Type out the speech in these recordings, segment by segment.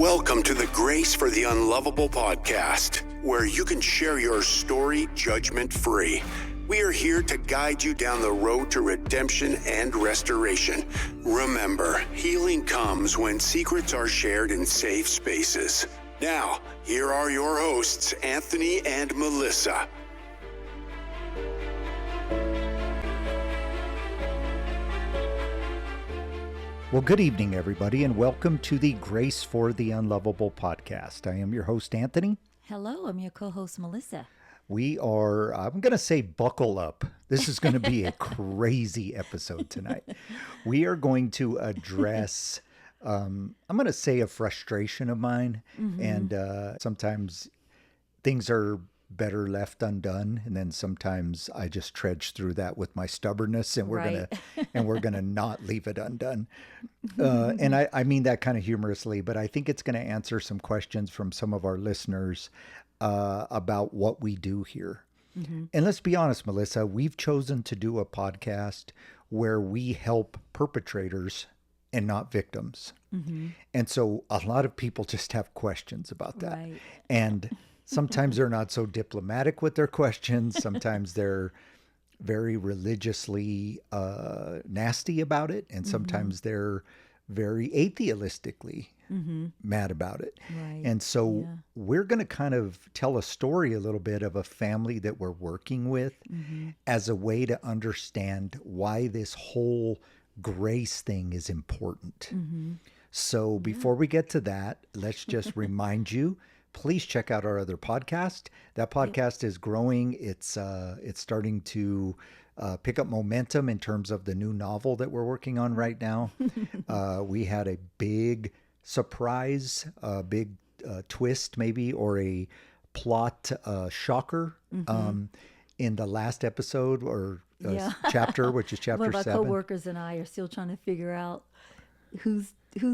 Welcome to the Grace for the Unlovable podcast, where you can share your story judgment-free. We are here to guide you down the road to redemption and restoration. Remember, healing comes when secrets are shared in safe spaces. Now, here are your hosts, Anthony and Melissa. Well, good evening, everybody, and welcome to the Grace for the Unlovable podcast. I am your host, Anthony. Hello, I'm your co-host, Melissa. I'm going to say buckle up. This is going to be a crazy episode tonight. We are going to address, I'm going to say a frustration of mine, and sometimes things are better left undone, and then sometimes I just trudge through that with my stubbornness, and we're gonna not leave it undone. And I mean that kind of humorously, but I think it's going to answer some questions from some of our listeners about what we do here. And let's be honest, Melissa, we've chosen to do a podcast where we help perpetrators and not victims. And so a lot of people just have questions about that. Right. And sometimes they're not so diplomatic with their questions. Sometimes they're very religiously nasty about it. And sometimes they're very atheistically mad about it. Right. And so we're going to kind of tell a story a little bit of a family that we're working with as a way to understand why this whole grace thing is important. So before we get to that, let's just remind you, please check out our other podcast. That podcast is growing. It's starting to pick up momentum in terms of the new novel that we're working on right now. We had a big surprise, a big twist maybe, or a plot shocker in the last episode or chapter, which is chapter 7. One of our coworkers and I are still trying to figure out who's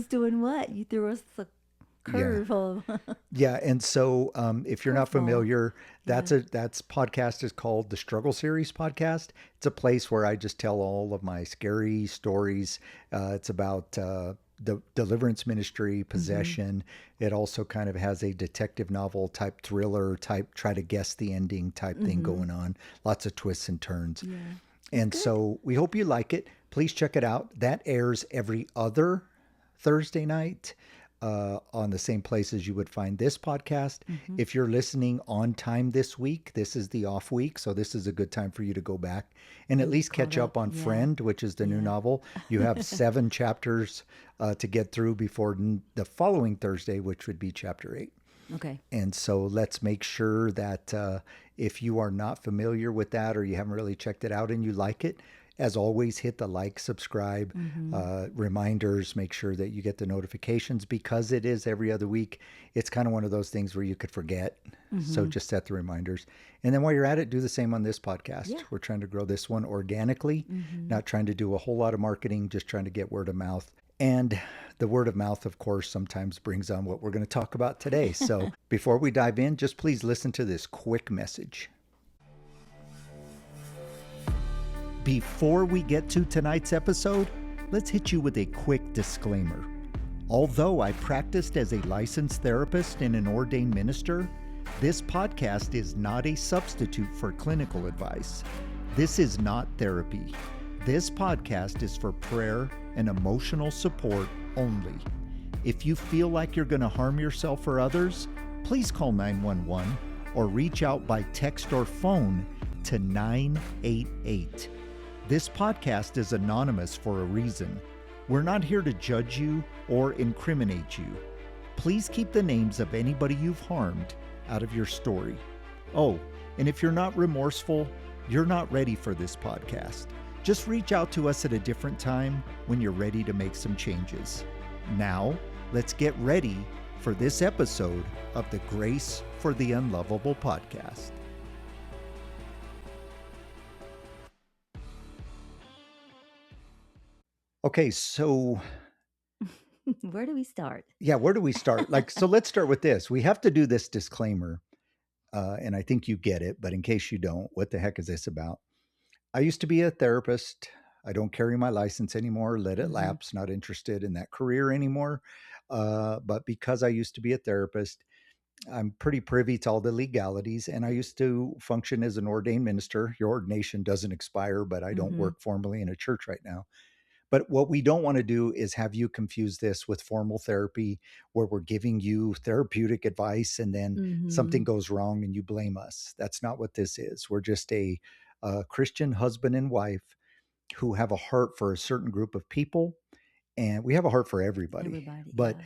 doing what. You threw us a curve of and so if you're not familiar, that's podcast is called the Struggle Series podcast. It's a place where I just tell all of my scary stories. It's about the deliverance ministry, possession. It also kind of has a detective novel type thriller type, try to guess the ending type thing going on. Lots of twists and turns. And so we hope you like it. Please check it out. That airs every other Thursday night. On the same places you would find this podcast. If you're listening on time this week, this is the off week, so this is a good time for you to go back and at least catch up on Friend, which is the new novel. You have 7 chapters to get through before the following Thursday, which would be chapter 8. Okay. And so let's make sure that if you are not familiar with that or you haven't really checked it out and you like it, as always, hit the like, subscribe, reminders, make sure that you get the notifications because it is every other week. It's kind of one of those things where you could forget. So just set the reminders. And then while you're at it, do the same on this podcast. We're trying to grow this one organically, not trying to do a whole lot of marketing, just trying to get word of mouth. And the word of mouth, of course, sometimes brings on what we're going to talk about today. So before we dive in, just please listen to this quick message. Before we get to tonight's episode, let's hit you with a quick disclaimer. Although I practiced as a licensed therapist and an ordained minister, this podcast is not a substitute for clinical advice. This is not therapy. This podcast is for prayer and emotional support only. If you feel like you're going to harm yourself or others, please call 911 or reach out by text or phone to 988. This podcast is anonymous for a reason. We're not here to judge you or incriminate you. Please keep the names of anybody you've harmed out of your story. Oh, and if you're not remorseful, you're not ready for this podcast. Just reach out to us at a different time when you're ready to make some changes. Now, let's get ready for this episode of the Grace for the Unlovable podcast. Okay, so where do we start? Yeah, where do we start? So let's start with this. We have to do this disclaimer, and I think you get it, but in case you don't, what the heck is this about? I used to be a therapist. I don't carry my license anymore. Let it Mm-hmm. lapse. Not interested in that career anymore. But because I used to be a therapist, I'm pretty privy to all the legalities, and I used to function as an ordained minister. Your ordination doesn't expire, but I don't Mm-hmm. work formally in a church right now. But what we don't want to do is have you confuse this with formal therapy where we're giving you therapeutic advice and then Mm-hmm. something goes wrong and you blame us. That's not what this is. We're just a Christian husband and wife who have a heart for a certain group of people, and we have a heart for everybody. Everybody, But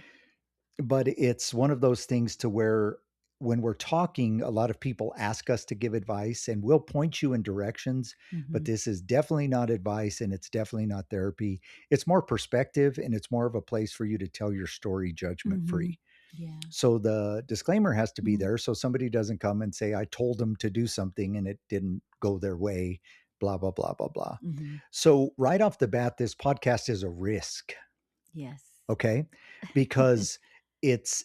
yeah. it's one of those things to where when we're talking, a lot of people ask us to give advice and we'll point you in directions, Mm-hmm. but this is definitely not advice and it's definitely not therapy. It's more perspective and it's more of a place for you to tell your story judgment Mm-hmm. free. Yeah. So the disclaimer has to be Mm-hmm. there so somebody doesn't come and say, I told them to do something and it didn't go their way, blah, blah, blah, blah, blah. Mm-hmm. So, right off the bat, this podcast is a risk. Yes. Okay, because it's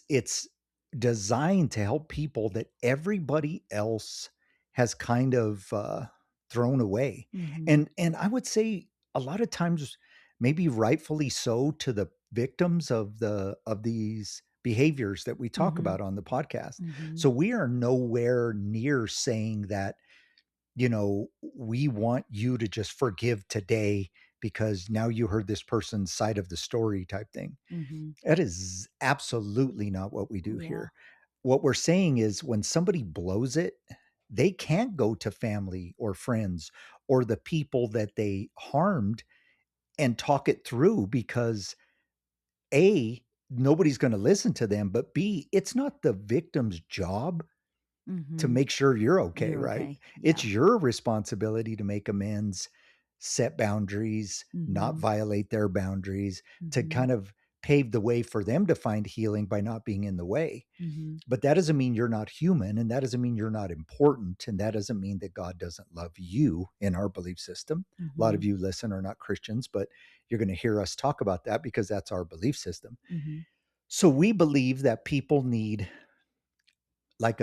designed to help people that everybody else has kind of thrown away, Mm-hmm. and I would say a lot of times maybe rightfully so to the victims of these behaviors that we talk Mm-hmm. about on the podcast. Mm-hmm. So we are nowhere near saying that, we want you to just forgive today because now you heard this person's side of the story type thing. Mm-hmm. That is absolutely not what we do Yeah. here. What we're saying is when somebody blows it, they can't go to family or friends or the people that they harmed and talk it through because A, nobody's going to listen to them, but B, it's not the victim's job to Mm-hmm. make sure you're okay, You're right? okay. It's Yeah. your responsibility to make amends, set boundaries, not Mm-hmm. violate their boundaries, to Mm-hmm. kind of pave the way for them to find healing by not being in the way. Mm-hmm. But that doesn't mean you're not human, and that doesn't mean you're not important, and that doesn't mean that God doesn't love you in our belief system. A lot Mm-hmm. of you listen are not Christians, but you're going to hear us talk about that because that's our belief system. Mm-hmm. So we believe that people need like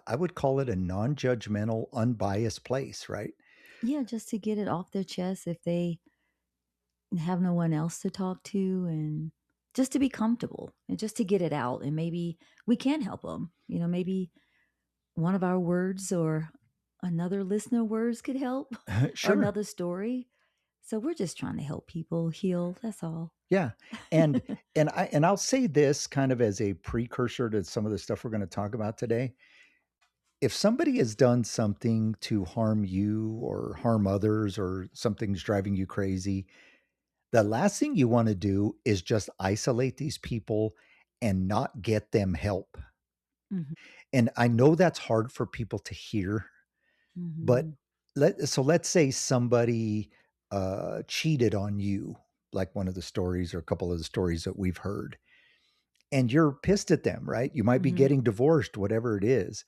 I would call it a non-judgmental, unbiased place, right? Yeah, just to get it off their chest if they have no one else to talk to, and just to be comfortable and just to get it out. And maybe we can help them. Maybe one of our words or another listener words could help or Sure. another story. So we're just trying to help people heal. That's all. Yeah. And I'll say this kind of as a precursor to some of the stuff we're going to talk about today. If somebody has done something to harm you or harm others or something's driving you crazy, the last thing you want to do is just isolate these people and not get them help. Mm-hmm. And I know that's hard for people to hear. Mm-hmm. But let's say somebody cheated on you, like one of the stories or a couple of the stories that we've heard, and you're pissed at them, right? You might be Mm-hmm. getting divorced, whatever it is,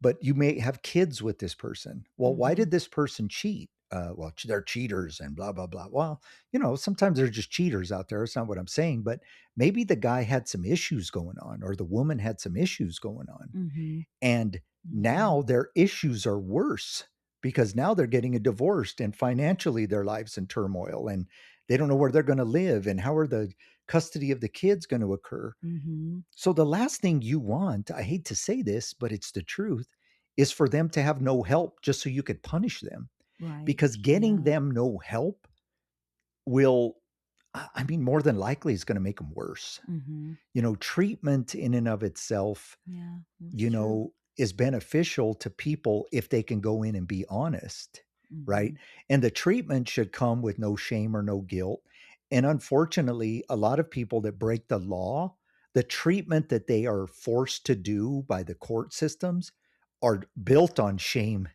but you may have kids with this person. Well, why Mm-hmm. did this person cheat? Well, they're cheaters and blah, blah, blah. Well, sometimes they're just cheaters out there. It's not what I'm saying, but maybe the guy had some issues going on or the woman had some issues going on. Mm-hmm. And Mm-hmm. now their issues are worse because now they're getting a divorced and financially their lives in turmoil and they don't know where they're going to live and how are the custody of the kids going to occur. Mm-hmm. So the last thing you want, I hate to say this, but it's the truth, is for them to have no help just so you could punish them. Right. Because getting Yeah. them no help will, I mean, more than likely is going to make them worse. Mm-hmm. Treatment in and of itself Yeah. That's true. is beneficial to people if they can go in and be honest, Mm-hmm. right? And the treatment should come with no shame or no guilt. And unfortunately, a lot of people that break the law, the treatment that they are forced to do by the court systems are built on shame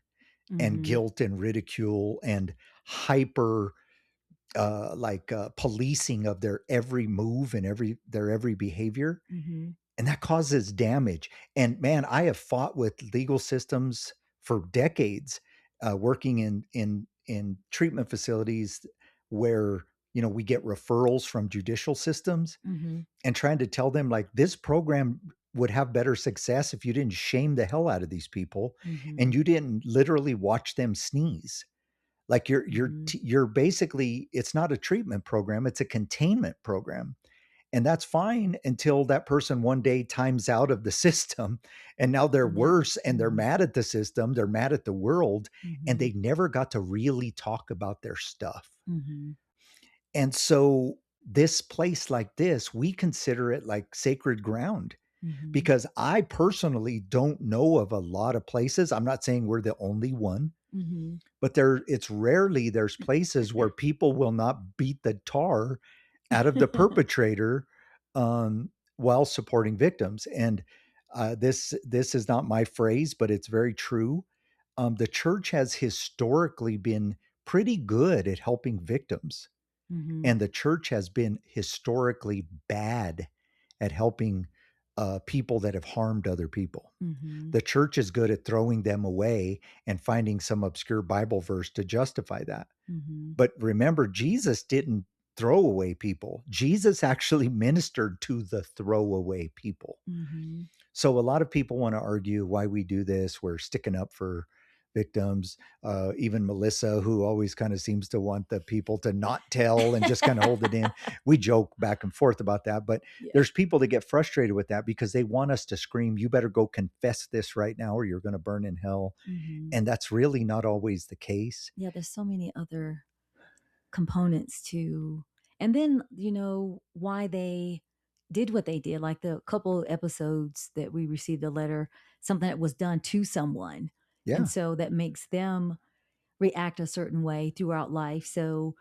and Mm-hmm. guilt and ridicule and hyper policing of their every move and their every behavior, Mm-hmm. and that causes damage. And man, I have fought with legal systems for decades, working in treatment facilities where we get referrals from judicial systems, Mm-hmm. and trying to tell them like this program would have better success if you didn't shame the hell out of these people Mm-hmm. and you didn't literally watch them sneeze. Like Mhm. you're basically, it's not a treatment program, it's a containment program. And that's fine until that person one day times out of the system and now they're Yep. worse and they're Mhm. mad at the system, they're mad at the world, and Mhm. they never got to really talk about their stuff. Mhm. And so this place like this, we consider it like sacred ground Mhm. because I personally don't know of a lot of places. I'm not saying we're the only one, Mhm. but it's rarely there's places where people will not beat the tar out of the perpetrator while supporting victims. And this is not my phrase, but it's very true. The church has historically been pretty good at helping victims, Mhm. and the church has been historically bad at helping people that have harmed other people. Mhm. The church is good at throwing them away and finding some obscure Bible verse to justify that. Mhm. But remember, Jesus didn't throw away people. Jesus actually ministered to the throwaway people. Mhm. So a lot of people want to argue why we do this. We're sticking up for victims. Even Melissa, who always kind of seems to want the people to not tell and just kind of hold it in. We joke back and forth about that, but Yeah. there's people that get frustrated with that because they want us to scream, "You better go confess this right now, or you're going to burn in hell." Mhm. And that's really not always the case. Yeah, there's so many other components to, and then, why they did what they did, like the couple episodes that we received a letter, something that was done to someone. And Yeah. so that makes them react a certain way throughout life. So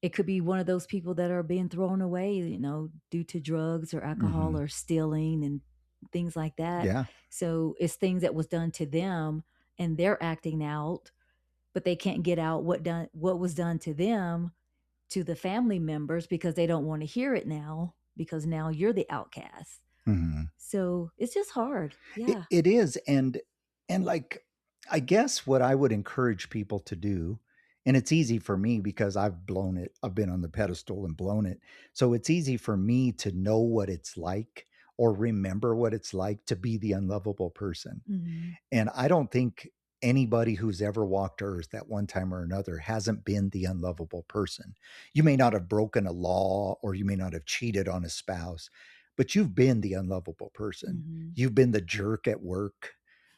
it could be one of those people that are being thrown away, due to drugs or alcohol Hmm. or stealing and things like that. Yeah. So it's things that was done to them and they're acting out, but they can't get out what was done to them to the family members because they don't want to hear it now because now you're the outcast. Hmm. So it's just hard. It, Yeah. it is. And like, I guess what I would encourage people to do, and it's easy for me because I've blown it. I've been on the pedestal and blown it. So it's easy for me to know what it's like or remember what it's like to be the unlovable person. Hmm. And I don't think anybody who's ever walked earth at one time or another hasn't been the unlovable person. You may not have broken a law or you may not have cheated on a spouse, but you've been the unlovable person. Hmm. You've been the jerk at work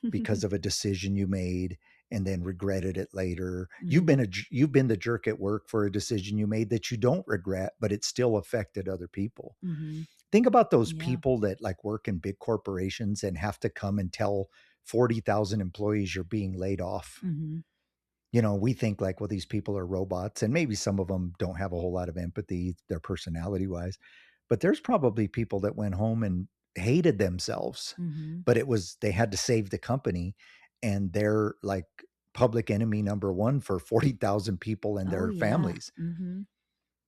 because of a decision you made and then regretted it later. Hmm. You've been the jerk at work for a decision you made that you don't regret, but it still affected other people. Hmm. Think about those Yeah. people that like work in big corporations and have to come and tell 40,000 employees you're being laid off. Hmm. We think like, well, these people are robots, and maybe some of them don't have a whole lot of empathy, their personality wise. But there's probably people that went home and hated themselves, Hmm. but they had to save the company, and they're like public enemy number one for 40,000 people and Oh their yeah. families. Hmm.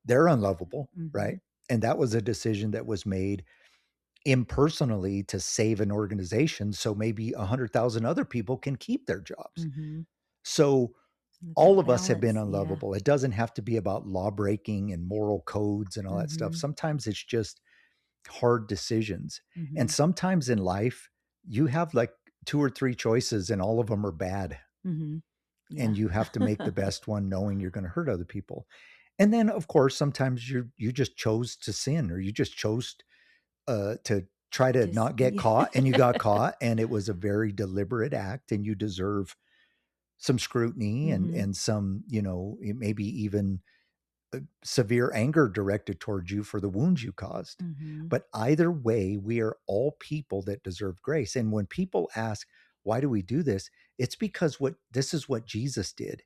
They're unlovable, right? Hmm. And that was a decision that was made impersonally to save an organization so maybe 100,000 other people can keep their jobs. Hmm. So all That of us have been balance. Yeah. unlovable. It doesn't have to be about law breaking and moral codes and all that stuff. Hmm. Sometimes it's just hard decisions. And Hmm. sometimes in life, you have like two or three choices and all of them are bad. Hmm. And Yeah. you have to make the best one knowing you're going to hurt other people. And then of course, sometimes you just chose to sin, or you just chose to try to Just not get yeah. caught, and you got caught, and it was a very deliberate act, and you deserve some scrutiny and Hmm. some, maybe even severe anger directed towards you for the wounds you caused. Hmm. But either way, we are all people that deserve grace. And when people ask, why do we do this? It's because this is what Jesus did.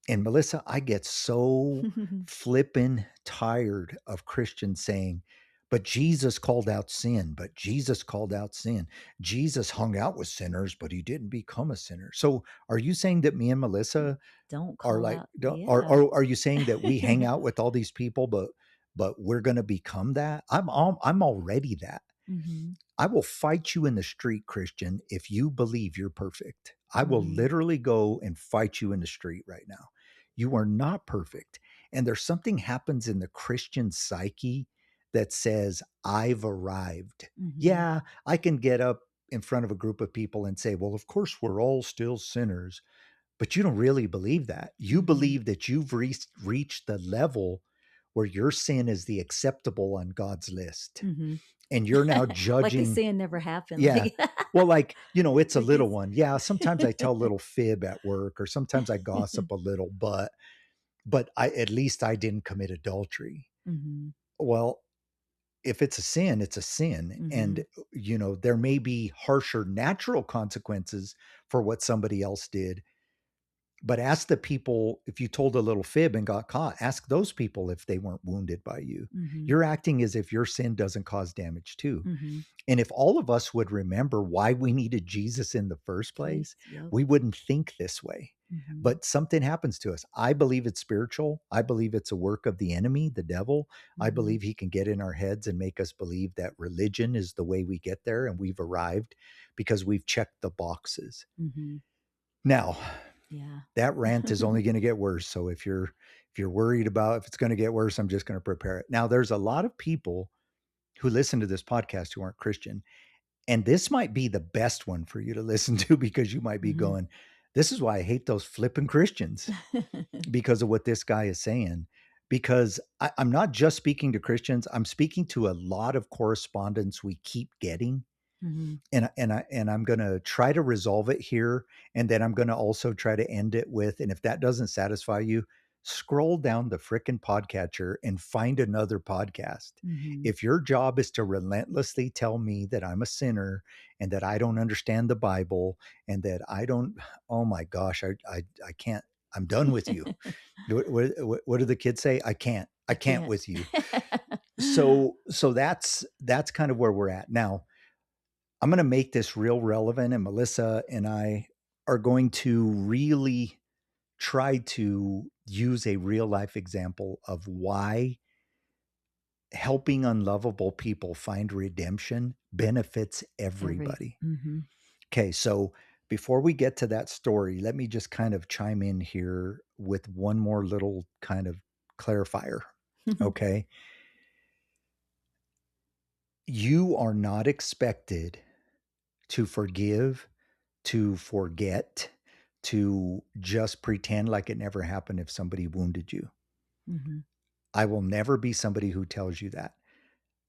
And Melissa, I get so flippin' tired of Christians saying, but Jesus called out sin, but Jesus called out sin. Jesus hung out with sinners, but he didn't become a sinner. So are you saying that me and Melissa Don't are call like, out. don't, Yeah. are you saying that we hang out with all these people, but we're going to become that? I'm already that. Hmm. I will fight you in the street, Christian, if you believe you're perfect. I will Hmm. literally go and fight you in the street right now. You are not perfect. And there's something happens in the Christian psyche that says, I've arrived. Hmm. Yeah, I can get up in front of a group of people and say, well, of course, we're all still sinners. But you don't really believe that. You Mhm. believe that you've reached the level where your sin is the acceptable on God's list. Mhm. And you're now Like the judging. sin never happened. Yeah. Like, Well, like, it's a like little it's one. Yeah, sometimes I tell a little fib at work, or sometimes I gossip a little, but at least I didn't commit adultery. Mhm. Well, if it's a sin, it's a sin. And, Mhm. there may be harsher natural consequences for what somebody else did. But ask the people, if you told a little fib and got caught, ask those people if they weren't wounded by you. Mhm. You're acting as if your sin doesn't cause damage too. Mhm. And if all of us would remember why we needed Jesus in the first place, Yep. we wouldn't think this way. Mhm. But something happens to us. I believe it's spiritual. I believe it's a work of the enemy, the devil. I Mhm. believe he can get in our heads and make us believe that religion is the way we get there and we've arrived because we've checked the boxes. Mhm. Now, Yeah. that rant is only going to get worse. So if you're worried about if it's going to get worse, I'm just going to prepare it. Now, there's a lot of people who listen to this podcast who aren't Christian, and this might be the best one for you to listen to because you might be Mhm. going, this is why I hate those flipping Christians, because of what this guy is saying. Because I'm not just speaking to Christians, I'm speaking to a lot of correspondence we keep getting. Mhm. And I'm going to try to resolve it here, and then I'm going to also try to end it with, and if that doesn't satisfy you, scroll down the frickin' podcatcher and find another podcast. Mhm. If your job is to relentlessly tell me that I'm a sinner and that I don't understand the Bible and that I don't, oh my gosh, I can't, I'm done with you. What do the kids say? I can't Can't. with you. So that's kind of where we're at now. I'm going to make this real relevant, and Melissa and I are going to really try to use a real life example of why helping unlovable people find redemption benefits everybody. Mhm. Okay, so before we get to that story, let me just kind of chime in here with one more little kind of clarifier. Okay. You are not expected to forgive, to forget, to just pretend like it never happened if somebody wounded you. Mhm. I will never be somebody who tells you that.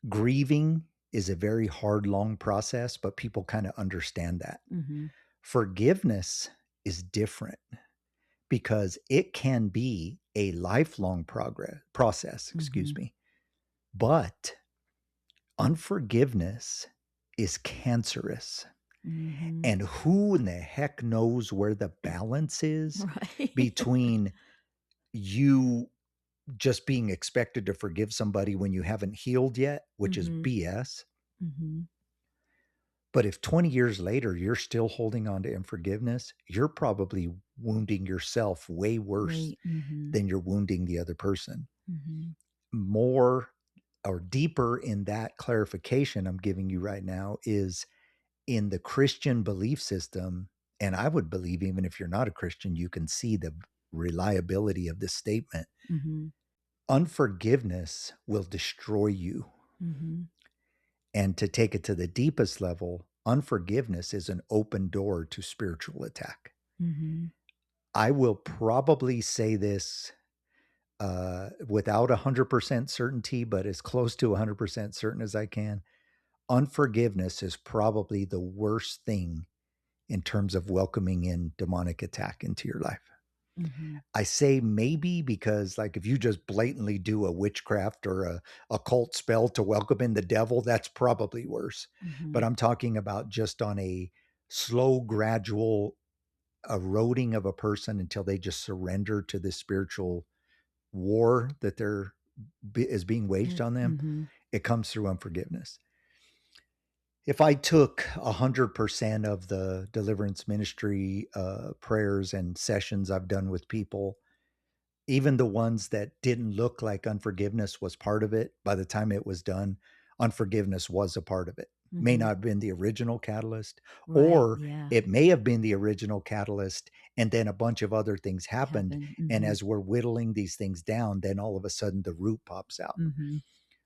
Grieving is a very hard, long process, but people kind of understand that. Mhm. Forgiveness is different because it can be a lifelong process, excuse Mhm. me. But unforgiveness is cancerous. Mhm. And who in the heck knows where the balance is Right. between you just being expected to forgive somebody when you haven't healed yet, which is Mhm. BS. Mhm. But if 20 years later you're still holding on to unforgiveness, you're probably wounding yourself way worse Wait. Mhm. than you're wounding the other person. Mhm. More or deeper in that clarification I'm giving you right now is in the Christian belief system. And I would believe, even if you're not a Christian, you can see the reliability of this statement. Mhm. Unforgiveness will destroy you. Mhm. And to take it to the deepest level, unforgiveness is an open door to spiritual attack. Mhm. I will probably say this without 100% certainty, but as close to 100% certain as I can. Unforgiveness is probably the worst thing in terms of welcoming in demonic attack into your life. Mhm. I say maybe because, like, if you just blatantly do a witchcraft or a occult spell to welcome in the devil, that's probably worse. But Mhm. I'm talking about just on a slow, gradual eroding of a person until they just surrender to the spiritual war that is being waged on them. Mhm. It comes through unforgiveness. If I took 100% of the deliverance ministry prayers and sessions I've done with people, even the ones that didn't look like unforgiveness was part of it, by the time it was done, unforgiveness was a part of it. May not Mhm. have been the original catalyst, Right. or Yeah. it may have been the original catalyst, and then a bunch of other things happened. Happened. And Mhm. as we're whittling these things down, then all of a sudden the root pops out. Mhm.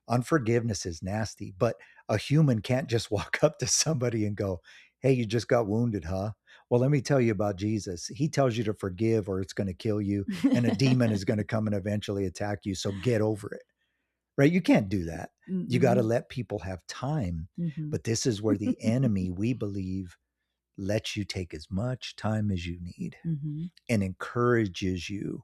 Unforgiveness is nasty, but a human can't just walk up to somebody and go, "Hey, you just got wounded, huh? Well, let me tell you about Jesus. He tells you to forgive or it's going to kill you, and a demon is going to come and eventually attack you. So get over it. Right? You can't do that. You got to Mm-mm. let people have time. Mhm. But this is where the enemy, we believe, lets you take as much time as you need Mhm. and encourages you.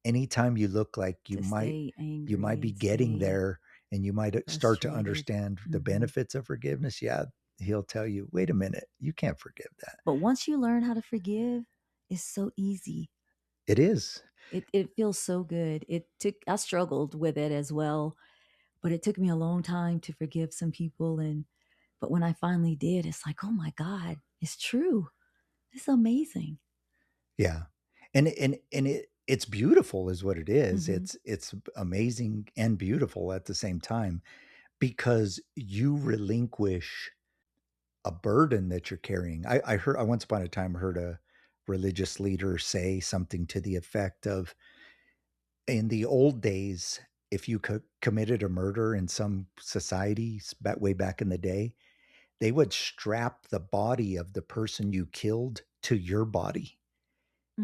Anytime you look like To stay you angry might be and getting stay there and you might start to frustrated. understand the Mhm. benefits of forgiveness. Yeah, he'll tell you, wait a minute, you can't forgive that. But once you learn how to forgive, it's so easy. It is. It feels so good. I struggled with it as well, but it took me a long time to forgive some people, and but when I finally did, it's like, "Oh my God, it's true." It's amazing. Yeah. And it's beautiful is what it is. Mhm. It's amazing and beautiful at the same time because you relinquish a burden that you're carrying. I once upon a time heard a religious leader say something to the effect of, in the old days, if you committed a murder in some societies way back in the day, they would strap the body of the person you killed to your body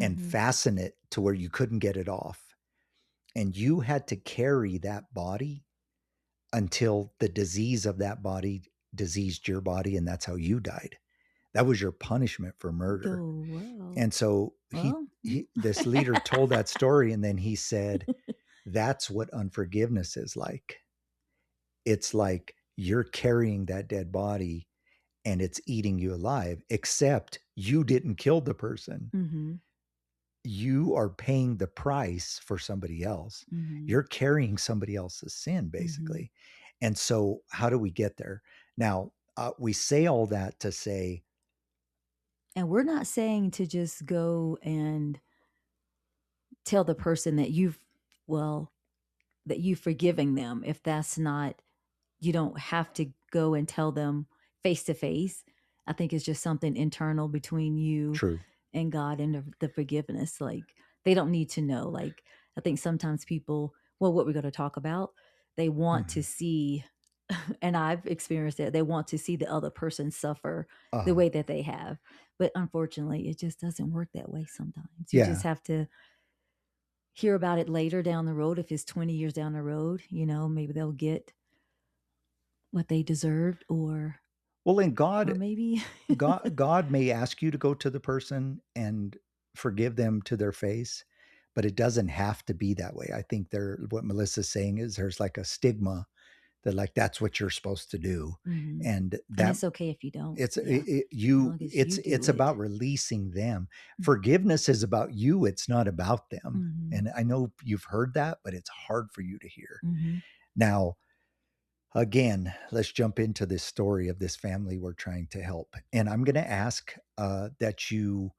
and Mhm. fasten it to where you couldn't get it off. And you had to carry that body until the disease of that body diseased your body, and that's how you died. That was your punishment for murder. Oh, well. And so Well. this leader told that story, and then he said, that's what unforgiveness is like. It's like you're carrying that dead body and it's eating you alive, except you didn't kill the person. Mhm. You are paying the price for somebody else. Mhm. You're carrying somebody else's sin, Mhm. basically. And so, how do we get there? Now, we say all that to say, And we're not saying to just go and tell the person that well, that you've forgiving them. If that's not, you don't have to go and tell them face to face. I think it's just something internal between you true. and God and the forgiveness. Like they don't need to know. Like I think sometimes people, well, what we're going to talk about, they want to Mhm. see, and I've experienced it. They want to see the other person suffer the Uh, way that they have, but unfortunately, it just doesn't work that way. Sometimes you just yeah. have to hear about it later down the road. If it's 20 years down the road, maybe they'll get what they deserved, Well, and or God, maybe God may ask you to go to the person and forgive them to their face, but it doesn't have to be that way. I think what Melissa's saying is there's like a stigma that like that's what you're supposed to do, Mhm. and And that it's okay if you don't. it's Yeah. As long as you do it's it. about releasing them. Mm. Forgiveness is about you, it's not about them. Mhm. And I know you've heard that, but it's hard for you to hear. Mhm. Now, again, let's jump into this story of this family we're trying to help. And I'm going to ask that you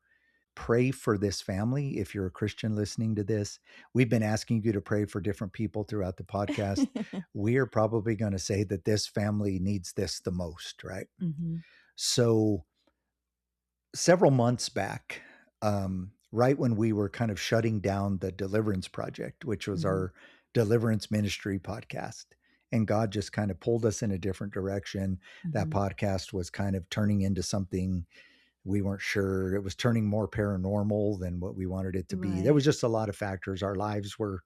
pray for this family. If you're a Christian listening to this, we've been asking you to pray for different people throughout the podcast. We're probably going to say that this family needs this the most, right? Mhm. So, several months back, right when we were kind of shutting down the Deliverance Project, which was Mhm. our deliverance ministry podcast, and God just kind of pulled us in a different direction. That Mhm. podcast was kind of turning into something we weren't sure. It was turning more paranormal than what we wanted it to be. There Right. was just a lot of factors. Our lives were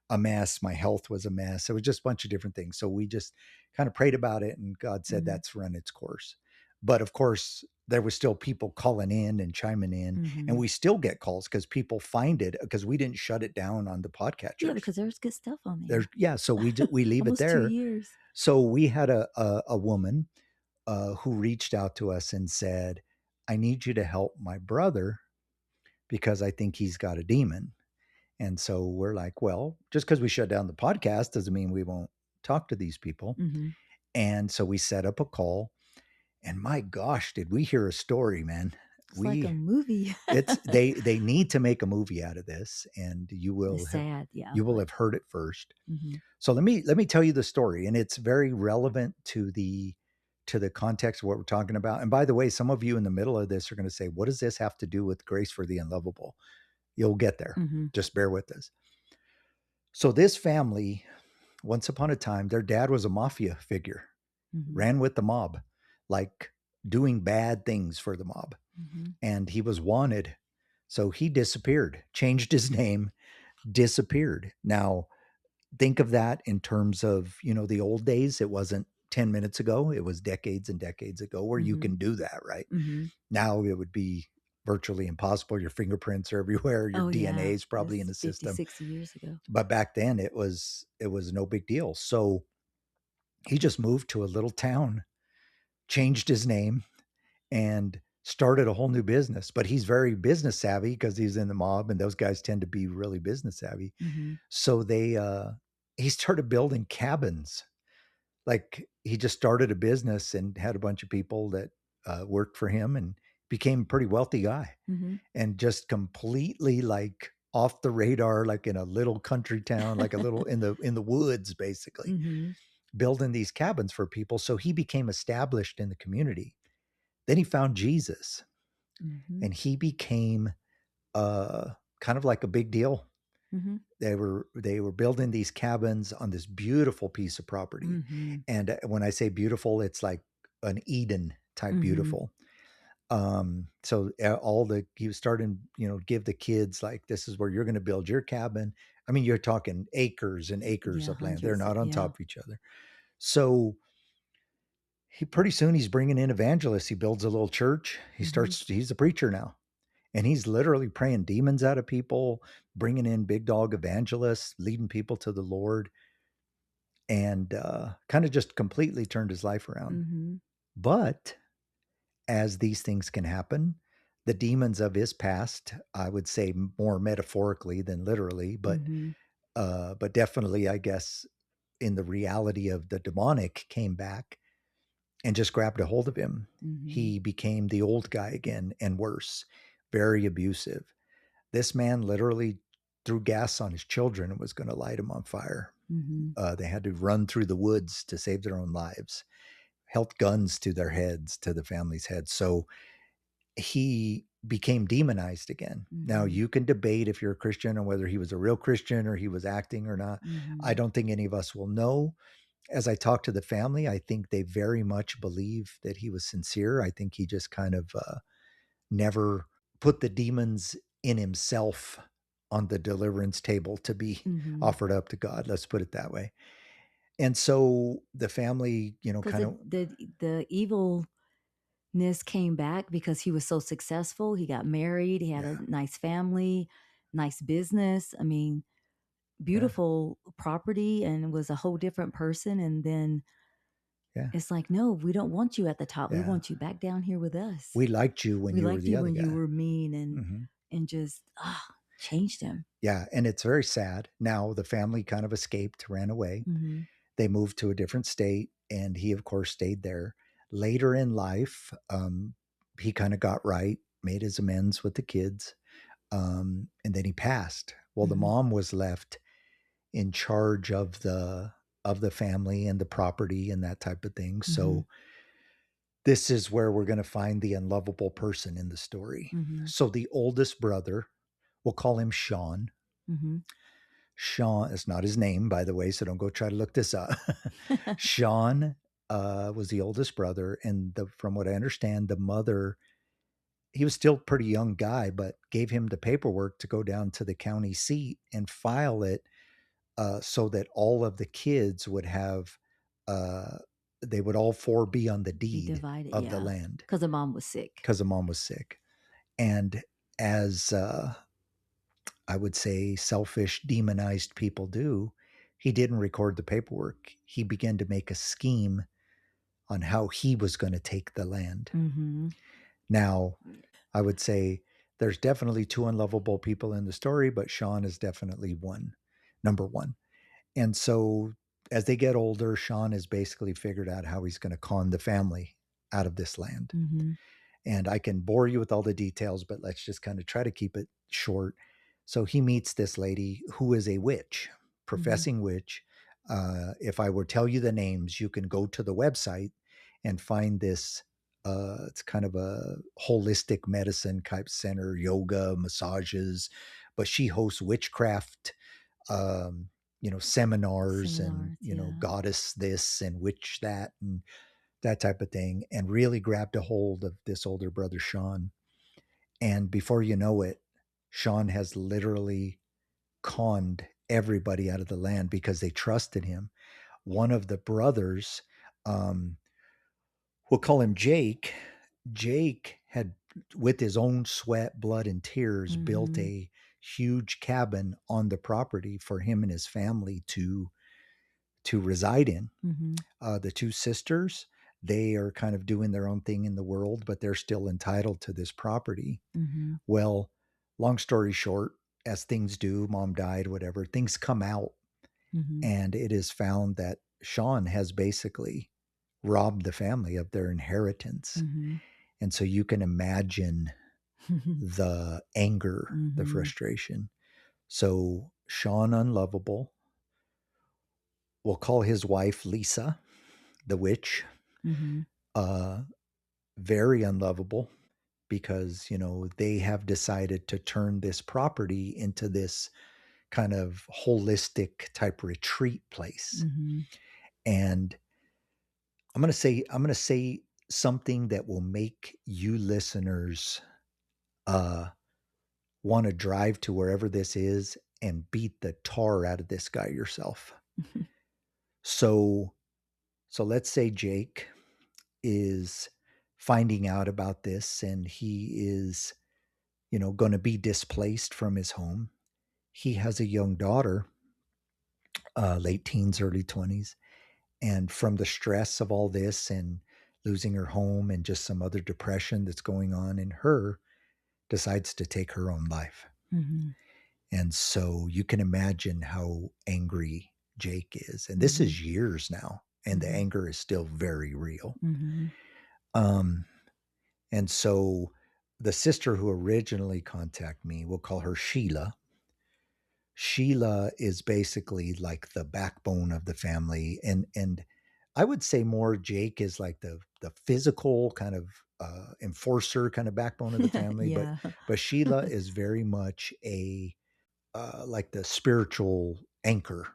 a mess. My health was a mess. It was just a bunch of different things. So we just kind of prayed about it, and God said Mhm. that's run its course. But of course, there was still people calling in and chiming in, and Mhm. we still get calls because people find it because we didn't shut it down on the Yeah, podcatchers. because there's good stuff on There's there. yeah, so we leave it Almost 2 there. years. So we had a woman who reached out to us and said, "I need you to help my brother because I think he's got a demon." And so we're like, well, just because we shut down the podcast doesn't mean we won't talk to these people. Mhm. And so we set up a call. And my gosh, did we hear a story, man? It's like a movie. They need to make a movie out of this, and It's sad, yeah, you will but have heard it first. mhm. So let me tell you the story, and it's very relevant to the context of what we're talking about. And by the way, some of you in the middle of this are going to say, what does this have to do with Grace for the Unlovable? You'll get there. Mhm. Just bear with us. So this family, once upon a time, their dad was a mafia figure, Mhm. ran with the mob, like doing bad things for the mob. Mm-hmm. And he was wanted. So he disappeared, changed his name, disappeared. Now, think of that in terms of, the old days. It wasn't 10 minutes ago, it was decades and decades ago where you Mm-hmm. can do that, right? Mm-hmm. Now it would be virtually impossible. Your fingerprints are everywhere, your Oh DNA yeah, is probably in that's the 50, system. 60 years ago. But back then it was no big deal. So he just moved to a little town, changed his name, and started a whole new business. But he's very business savvy because he's in the mob, and those guys tend to be really business savvy. Mm-hmm. So he started building cabins. Like, he just started a business and had a bunch of people that worked for him, and became a pretty wealthy guy, Mm-hmm. and just completely like off the radar, like in a little country town, like a little in the woods, basically Mm-hmm. building these cabins for people. So he became established in the community. Then he found Jesus, Mm-hmm. and he became kind of like a big deal. Mm-hmm. They were building these cabins on this beautiful piece of property. Mm-hmm. And when I say beautiful, it's like an Eden type Mm-hmm. beautiful. So he was starting, give the kids, like, this is where you're going to build your cabin. I mean, you're talking acres and acres Yeah, of land. They're hundreds. not on Yeah. top of each other. So pretty soon he's bringing in evangelists. He builds a little church. Mm-hmm. He's a preacher now, and he's literally praying demons out of people, bringing in big dog evangelists, leading people to the Lord, and kind of just completely turned his life around. Mm-hmm. But as these things can happen, the demons of his past, I would say more metaphorically than literally, Mm-hmm. but definitely, I guess, in the reality of the demonic, came back and just grabbed a hold of him. Mm-hmm. He became the old guy again, and worse, very abusive. This man literally threw gas on his children and was going to light them on fire. Mm-hmm. They had to run through the woods to save their own lives, held guns to their heads, to the family's heads. So he became demonized again. Now, Mm-hmm. you can debate if you're a Christian and whether he was a real Christian or he was acting or not. Mm-hmm. I don't think any of us will know. As I talk to the family, I think they very much believe that he was sincere. I think he just kind of never put the demons in himself on the deliverance table to be Mm-hmm. offered up to God. Let's put it that way. And so the family, Because kind of, the evilness came back because he was so successful. He got married. He had yeah, a nice family, nice business. I mean, yeah, beautiful property, and was a whole different person. And then yeah, it's like, no, we don't want you at the top. We yeah. want you back down here with us. We liked you when We you were liked the you other when you guy. were mean Hmm. and just changed him. Yeah. And it's very sad. Now the family kind of escaped, ran away. Mm-hmm. They moved to a different state, and he, of course, stayed there. Later in life, he kind of got right, made his amends with the kids, and then he passed. Well, the Mm-hmm. mom was left in charge of the family and the property and that type of thing. Mm-hmm. So this is where we're going to find the unlovable person in the story. Mm-hmm. So the oldest brother, we'll call him Sean. Mm-hmm. Sean is not his name, by the way, so don't go try to look this up. Sean was the oldest brother, and from what I understand, the mother, he was still a pretty young guy, but gave him the paperwork to go down to the county seat and file it, so that all of the kids would have, uh, they would all four be on the Be deed divided, of the yeah. land, Because the mom was sick. because the mom was sick. And as I would say selfish, demonized people do, he didn't record the paperwork. He began to make a scheme on how he was going to take the land. Mm-hmm. Now, I would say there's definitely two unlovable people in the story, but Sean is definitely number one. And so as they get older, Sean has basically figured out how he's going to con the family out of this land. Mm-hmm. And I can bore you with all the details, but let's just kind of try to keep it short. So he meets this lady who is a witch, professing witch. If I were to tell you the names, you can go to the website and find this. It's kind of a holistic medicine type center, yoga, massages, but she hosts witchcraft, seminars, and, Seminars, yeah. goddess this and witch that. And that type of thing, and really grabbed a hold of this older brother, Sean. And before you know it, Sean has literally conned everybody out of the land because they trusted him. One of the brothers, um, we'll call him Jake. Jake had, with his own sweat, blood, and tears, built a huge cabin on the property for him and his family to reside in. The two sisters, they are kind of doing their own thing in the world, but they're still entitled to this property. Well, long story short, as things do, mom died, whatever, things come out, and it is found that Sean has basically robbed the family of their inheritance. And so you can imagine the anger, the frustration. So Sean Unlovable, we'll call his wife Lisa, the witch, very unlovable, because, you know, they have decided to turn this property into this kind of holistic type retreat place. And I'm going to say something that will make you listeners want to drive to wherever this is and beat the tar out of this guy yourself. So let's say Jake is finding out about this, and he is, you know, going to be displaced from his home. He has a young daughter, late teens, early 20s. And from the stress of all this and losing her home and just some other depression that's going on in her, decides to take her own life. And so you can imagine how angry Jake is. And this is years now, and the anger is still very real. And so the sister who originally contacted me, we'll call her Sheila. Sheila is basically like the backbone of the family. And I would say more Jake is like the physical kind of enforcer kind of backbone of the family. Yeah. But Sheila is very much a like the spiritual anchor.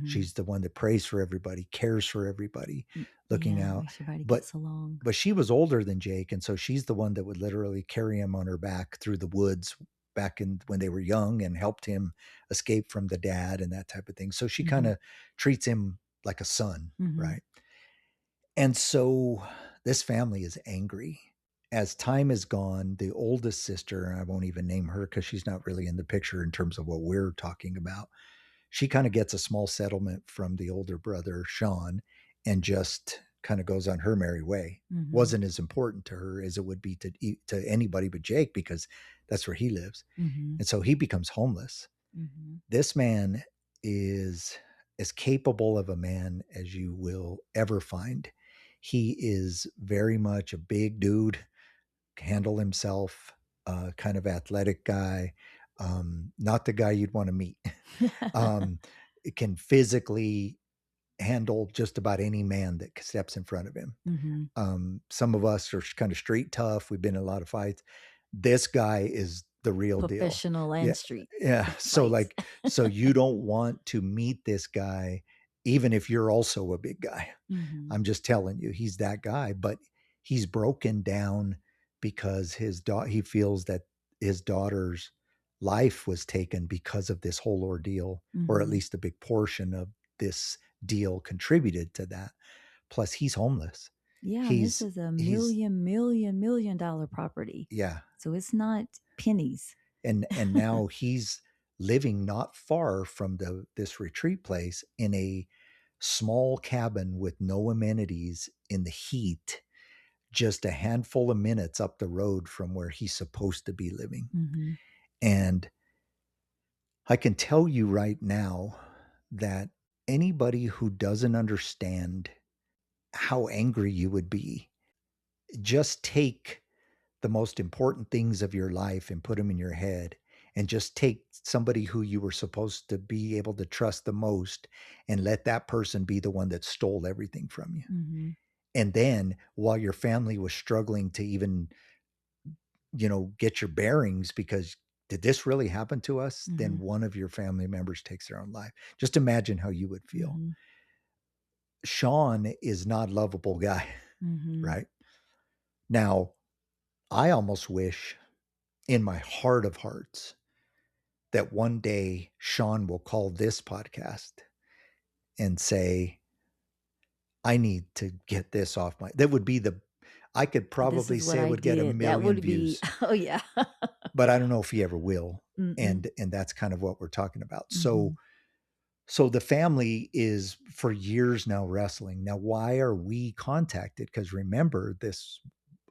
She's the one that prays for everybody, cares for everybody, looking out. Makes everybody But gets along. but she was older than Jake, and so she's the one that would literally carry him on her back through the woods back in when they were young, and helped him escape from the dad and that type of thing. So she kind of treats him like a son, right? And so this family is angry. As time has gone, the oldest sister, and I won't even name her because she's not really in the picture in terms of what we're talking about, she kind of gets a small settlement from the older brother, Sean, and just kind of goes on her merry way. Wasn't as important to her as it would be to anybody but Jake, because that's where he lives. And so he becomes homeless. This man is as capable of a man as you will ever find. He is very much a big dude, handle himself, kind of athletic guy, not the guy you'd want to meet. Can physically handle just about any man that steps in front of him. Some of us are kind of street tough. We've been in a lot of fights. This guy is the real deal. Professional and street. Yeah. So fights. so you don't want to meet this guy, even if you're also a big guy. I'm just telling you, he's that guy, but he's broken down because he feels that his daughter's life was taken because of this whole ordeal, or at least a big portion of this deal contributed to that. Plus, he's homeless. Yeah, this is a million dollar property. Yeah. So it's not pennies. And now he's living not far from this retreat place in a small cabin with no amenities in the heat, just a handful of minutes up the road from where he's supposed to be living. And I can tell you right now that anybody who doesn't understand how angry you would be, just take the most important things of your life and put them in your head, and just take somebody who you were supposed to be able to trust the most and let that person be the one that stole everything from you. And then while your family was struggling to even, get your bearings, because did this really happen to us? Then one of your family members takes their own life. Just imagine how you would feel. Sean is not a lovable guy. right? Now, I almost wish in my heart of hearts that one day Sean will call this podcast and say, I need to get this off my, that would be I could This probably is what say it I would get a did. That million would be, views, oh yeah. but I don't know if he ever will. Mm-mm. And that's kind of what we're talking about. Mhm. So the family is for years now wrestling. Now, why are we contacted? Because remember, this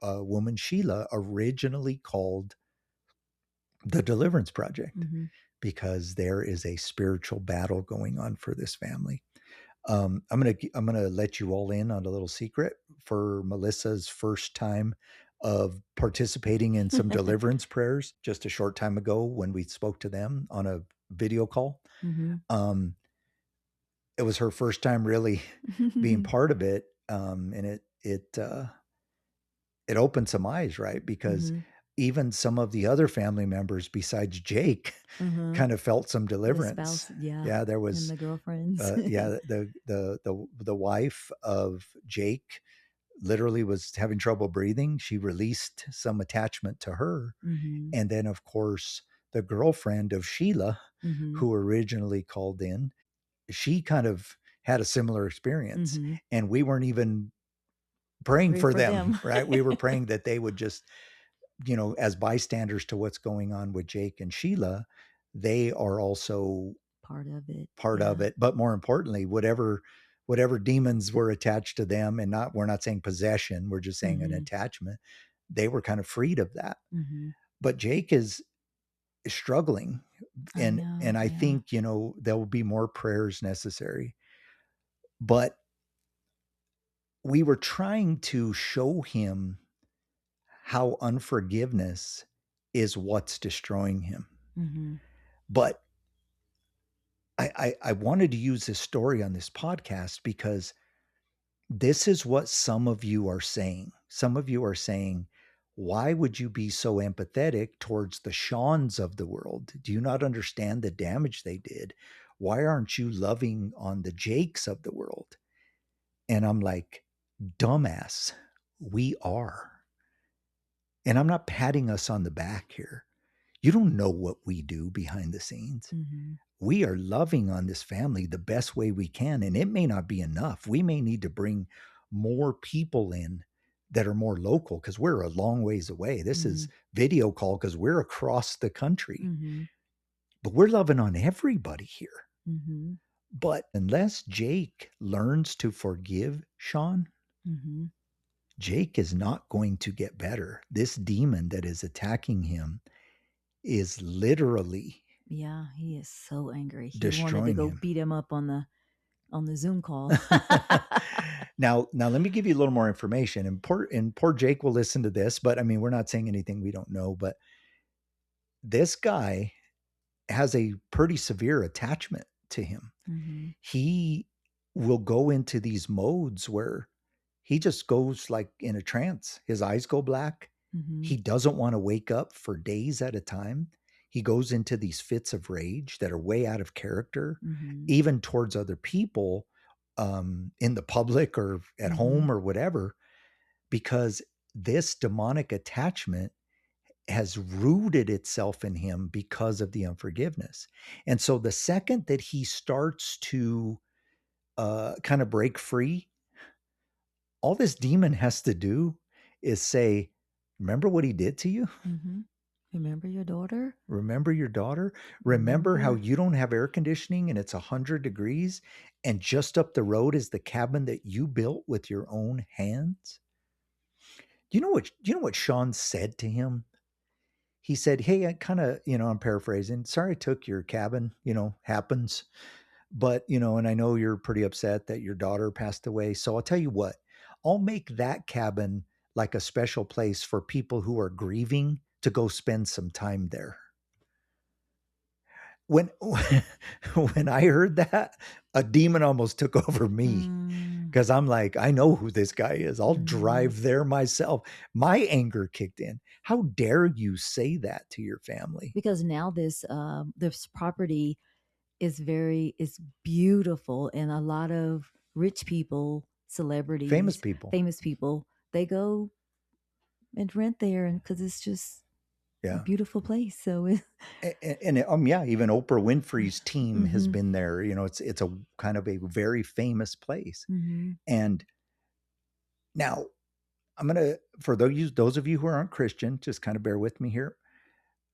woman, Sheila, originally called the Deliverance Project Mhm. because there is a spiritual battle going on for this family. I'm gonna let you all in on a little secret for Melissa's first time of participating in some deliverance prayers just a short time ago when we spoke to them on a video call. Mhm. Um, it was her first time really being part of it, and it opened some eyes, right? Because Mhm. even some of the other family members besides Jake Mhm. kind of felt some The deliverance. spouse, yeah, Yeah, there and was the girlfriends. yeah, the wife of Jake literally was having trouble breathing. She released some attachment to her. Mhm. And then of course the girlfriend of Sheila, Mhm. who originally called in, she kind of had a similar experience. Mhm. And we weren't even praying Pray for for them, them. right? We were praying that they would just, as bystanders to what's going on with Jake and Sheila, they are also Part of it. part of Yeah. it. But more importantly, whatever demons were attached to them, and we're not saying possession, we're just saying an Mhm. attachment, they were kind of freed of that. Mhm. But Jake is struggling. I And know. I Yeah. think, there will be more prayers necessary. But we were trying to show him how unforgiveness is what's destroying him. Mhm. But I wanted to use this story on this podcast because this is what some of you are saying. Some of you are saying, why would you be so empathetic towards the Shawns of the world? Do you not understand the damage they did? Why aren't you loving on the Jakes of the world? And I'm like, dumbass, we are. And I'm not patting us on the back here. You don't know what we do behind the scenes. Mhm. We are loving on this family the best way we can. And it may not be enough. We may need to bring more people in that are more local because we're a long ways away. This is Mhm. video call because we're across the country, Mhm. but we're loving on everybody here. Mhm. But unless Jake learns to forgive Sean, Mhm. Jake is not going to get better. This demon that is attacking him is literally Yeah, he is so angry. He wanted to destroying go him. beat him up on the Zoom call. Now, let me give you a little more information. And poor Jake will listen to this, but I mean, we're not saying anything we don't know. But this guy has a pretty severe attachment to him. Mhm. He will go into these modes where he just goes like in a trance. His eyes go black. Mhm. He doesn't want to wake up for days at a time. He goes into these fits of rage that are way out of character, Mhm. even towards other people, in the public or at Mhm. home or whatever, because this demonic attachment has rooted itself in him because of the unforgiveness. And so the second that he starts to kind of break free, all this demon has to do is say, remember what he did to you? Mhm. Remember your daughter? Remember your daughter? Remember how Remember? you don't have air conditioning and it's 100 degrees and just up the road is the cabin that you built with your own hands? Do you know what Sean said to him? He said, "Hey, I kind of, I'm paraphrasing. Sorry I took your cabin, happens. But, and I know you're pretty upset that your daughter passed away. So I'll tell you what, I'll make that cabin like a special place for people who are grieving to go spend some time there." When when I heard that, a demon almost took over me Mm. because I'm like, I know who this guy is. I'll Mhm. drive there myself. My anger kicked in. How dare you say that to your family? Because now this property is beautiful, and a lot of rich people celebrities, Famous people. famous people, they go and rent there, and because it's just a Yeah. beautiful place. So, And yeah, even Oprah Winfrey's team has mm-hmm, been there. It's a kind of a very famous place. mm-hmm, And now I'm gonna, for those of you who aren't Christian, just kind of bear with me here.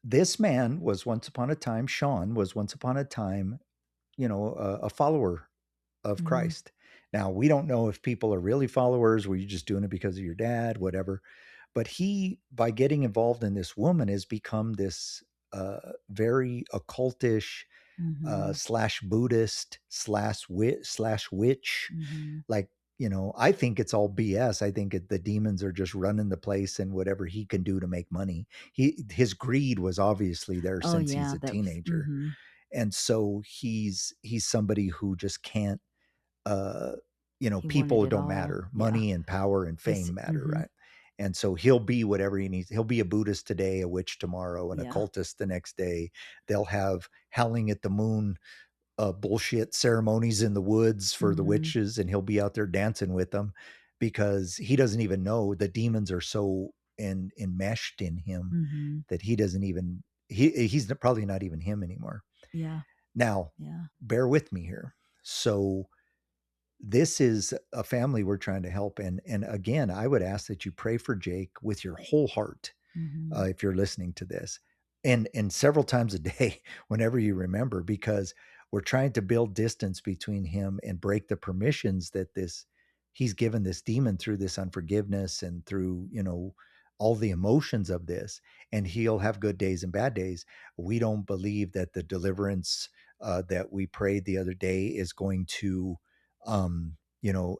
This man was once upon a time, Sean was once upon a time, a follower of mm-hmm, Christ. Now, we don't know if people are really followers, were you just doing it because of your dad, whatever. But he, by getting involved in this woman, has become this very occultish mm-hmm, slash Buddhist slash witch. mm-hmm. Like, I think it's all BS. I think the demons are just running the place and whatever he can do to make money. His greed was obviously there Oh since he's yeah, a that was. teenager, Mm-hmm. and so he's somebody who just can't. Uh, He wanted people it don't all. matter. Yeah. Money and power and It's. fame matter, Mm-hmm. right? And so he'll be whatever he needs. He'll be a Buddhist today, a witch tomorrow, an Yeah. occultist the next day. They'll have howling at the moon bullshit ceremonies in the woods for the Mm-hmm. witches, and he'll be out there dancing with them because he doesn't even know the demons are so enmeshed in him Mm-hmm. that he doesn't even he's probably not even him anymore. Yeah. Now, Yeah. bear with me here. So this is a family we're trying to help, and again, I would ask that you pray for Jake with your whole heart Mm-hmm. if you're listening to this, and several times a day whenever you remember, because we're trying to build distance between him and break the permissions that he's given this demon through this unforgiveness and through all the emotions of this, and he'll have good days and bad days. We don't believe that the deliverance that we prayed the other day is going to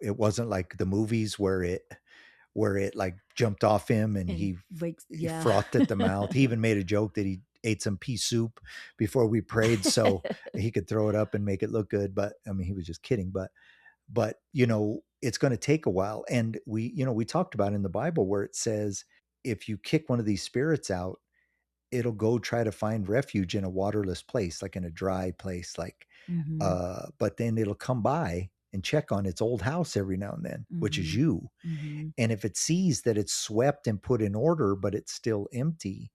it wasn't like the movies where it like jumped off him and And he wakes. Yeah. frothed at the mouth. He even made a joke that he ate some pea soup before we prayed so he could throw it up and make it look good. But I mean, he was just kidding. But it's going to take a while. And we talked about in the Bible where it says if you kick one of these spirits out, it'll go try to find refuge in a waterless place, like in a dry place, like Mm-hmm. but then it'll come by and check on its old house every now and then, which is Mm-hmm. you. Mm-hmm. And if it sees that it's swept and put in order, but it's still empty,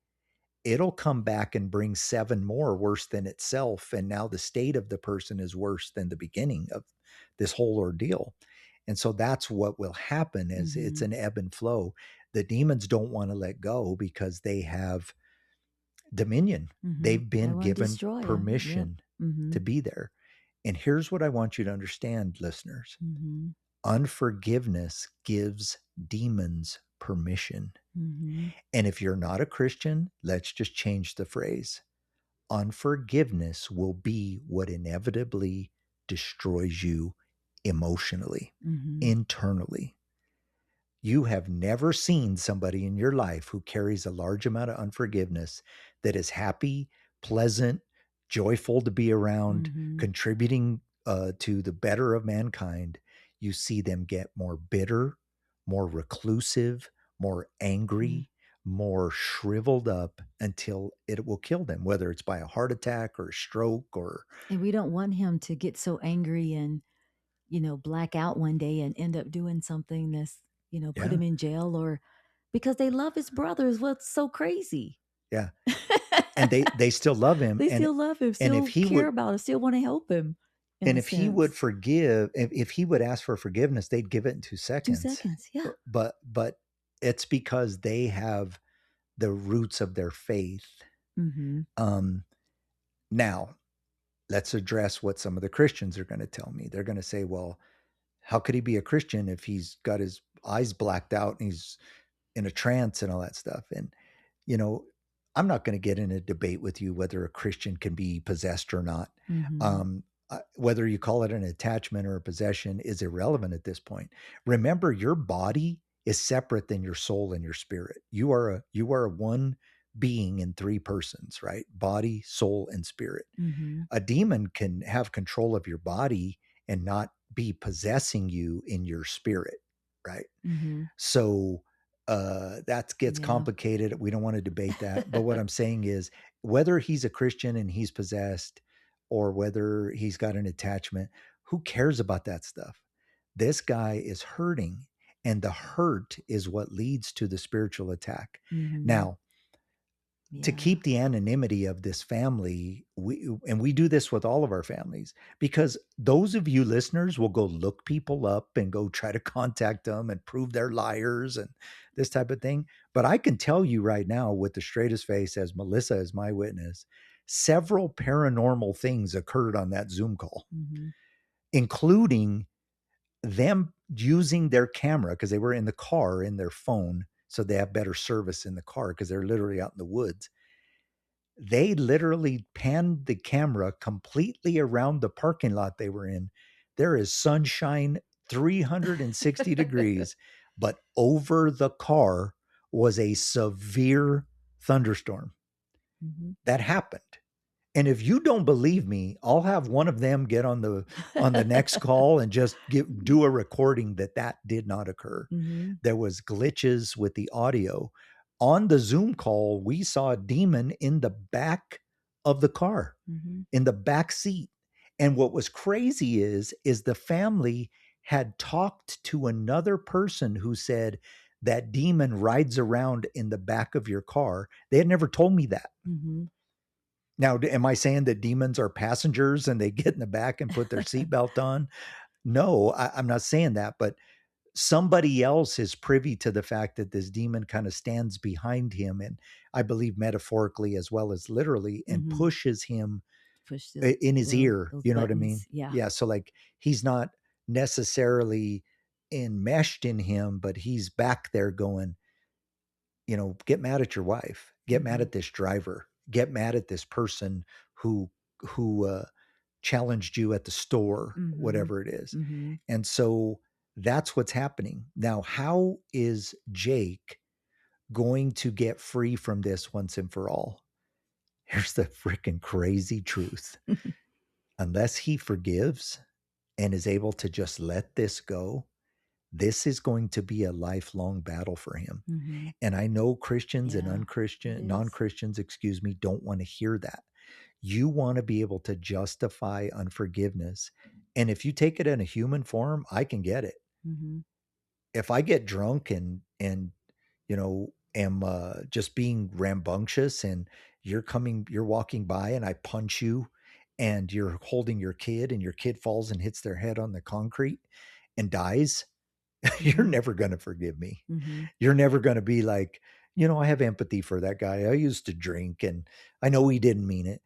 it'll come back and bring 7 more worse than itself. And now the state of the person is worse than the beginning of this whole ordeal. And so that's what will happen is it's Mm-hmm. an ebb and flow. The demons don't want to let go because they have dominion. Mm-hmm. They've They been want to given destroy you. Yep. permission Mm-hmm. to be there. And here's what I want you to understand, listeners. Mm-hmm. Unforgiveness gives demons permission. Mm-hmm. And if you're not a Christian, let's just change the phrase. Unforgiveness will be what inevitably destroys you emotionally, Mm-hmm. internally. You have never seen somebody in your life who carries a large amount of unforgiveness that is happy, pleasant, joyful to be around, Mm-hmm. contributing to the better of mankind. You see them get more bitter, more reclusive, more angry, more shriveled up until it will kill them, whether it's by a heart attack or a stroke or. And we don't want him to get so angry and, black out one day and end up doing something that's, put Yeah, him in jail, or because they love his brothers. What's so crazy? yeah. And they still love him. They still love him, And if still he care would about him, still want to help him in And a if he would sense. forgive, if he would ask for forgiveness, they'd give it in 2 2 seconds. seconds. Yeah. But it's because they have the roots of their faith. Mm-hmm. Now, let's address what some of the Christians are going to tell me. They're going to say, well, how could he be a Christian if he's got his eyes blacked out and he's in a trance and all that stuff? And, I'm not going to get in a debate with you whether a Christian can be possessed or not. Mm-hmm. Whether you call it an attachment or a possession is irrelevant at this point. Remember, your body is separate than your soul and your spirit. You are one being in 3 persons, right? Body, soul, and spirit. Mm-hmm. A demon can have control of your body and not be possessing you in your spirit, right? Mm-hmm. So that gets Yeah. complicated. We don't want to debate that. But what I'm saying is whether he's a Christian and he's possessed or whether he's got an attachment, who cares about that stuff? This guy is hurting, and the hurt is what leads to the spiritual attack. Mhm. Now, to Yeah. keep the anonymity of this family, we do this with all of our families, because those of you listeners will go look people up and go try to contact them and prove they're liars and this type of thing. But I can tell you right now, with the straightest face, as Melissa is my witness, several paranormal things occurred on that Zoom call, Mhm. including them using their camera, because they were in the car in their phone, so they have better service in the car because they're literally out in the woods. They literally panned the camera completely around the parking lot they were in. There is sunshine 360 degrees, but over the car was a severe thunderstorm. Mhm. That happened. And if you don't believe me, I'll have one of them get on the next call and just do a recording that did not occur. Mhm. There was glitches with the audio. On the Zoom call, we saw a demon in the back of the car, Mhm. in the back seat. And what was crazy is the family had talked to another person who said that demon rides around in the back of your car. They had never told me that. Mhm. Now, am I saying that demons are passengers and they get in the back and put their seatbelt on? No, I'm not saying that, but somebody else is privy to the fact that this demon kind of stands behind him, and I believe metaphorically as well as literally, and Mhm. pushes him Push the in his ear. those You know what I mean? buttons. Yeah. Yeah. So, like, he's not necessarily enmeshed in him, but he's back there going, get mad at your wife, get mad Mhm. at this driver, get mad at this person who who challenged you at the store, Mhm. whatever it is. Mhm. And so that's what's happening. Now, how is Jake going to get free from this once and for all? Here's the freaking crazy truth. Unless he forgives and is able to just let this go, this is going to be a lifelong battle for him. Mhm. And I know Christians and Yeah, it unchristian, is. non-Christians, excuse me, don't want to hear that. You want to be able to justify unforgiveness. And if you take it in a human form, I can get it. Mhm. If I get drunk and am just being rambunctious, and you're walking by and I punch you, and you're holding your kid and your kid falls and hits their head on the concrete and dies, you're Mhm. never going to forgive me. Mhm. You're never going to be like, I have empathy for that guy. I used to drink and I know he didn't mean it.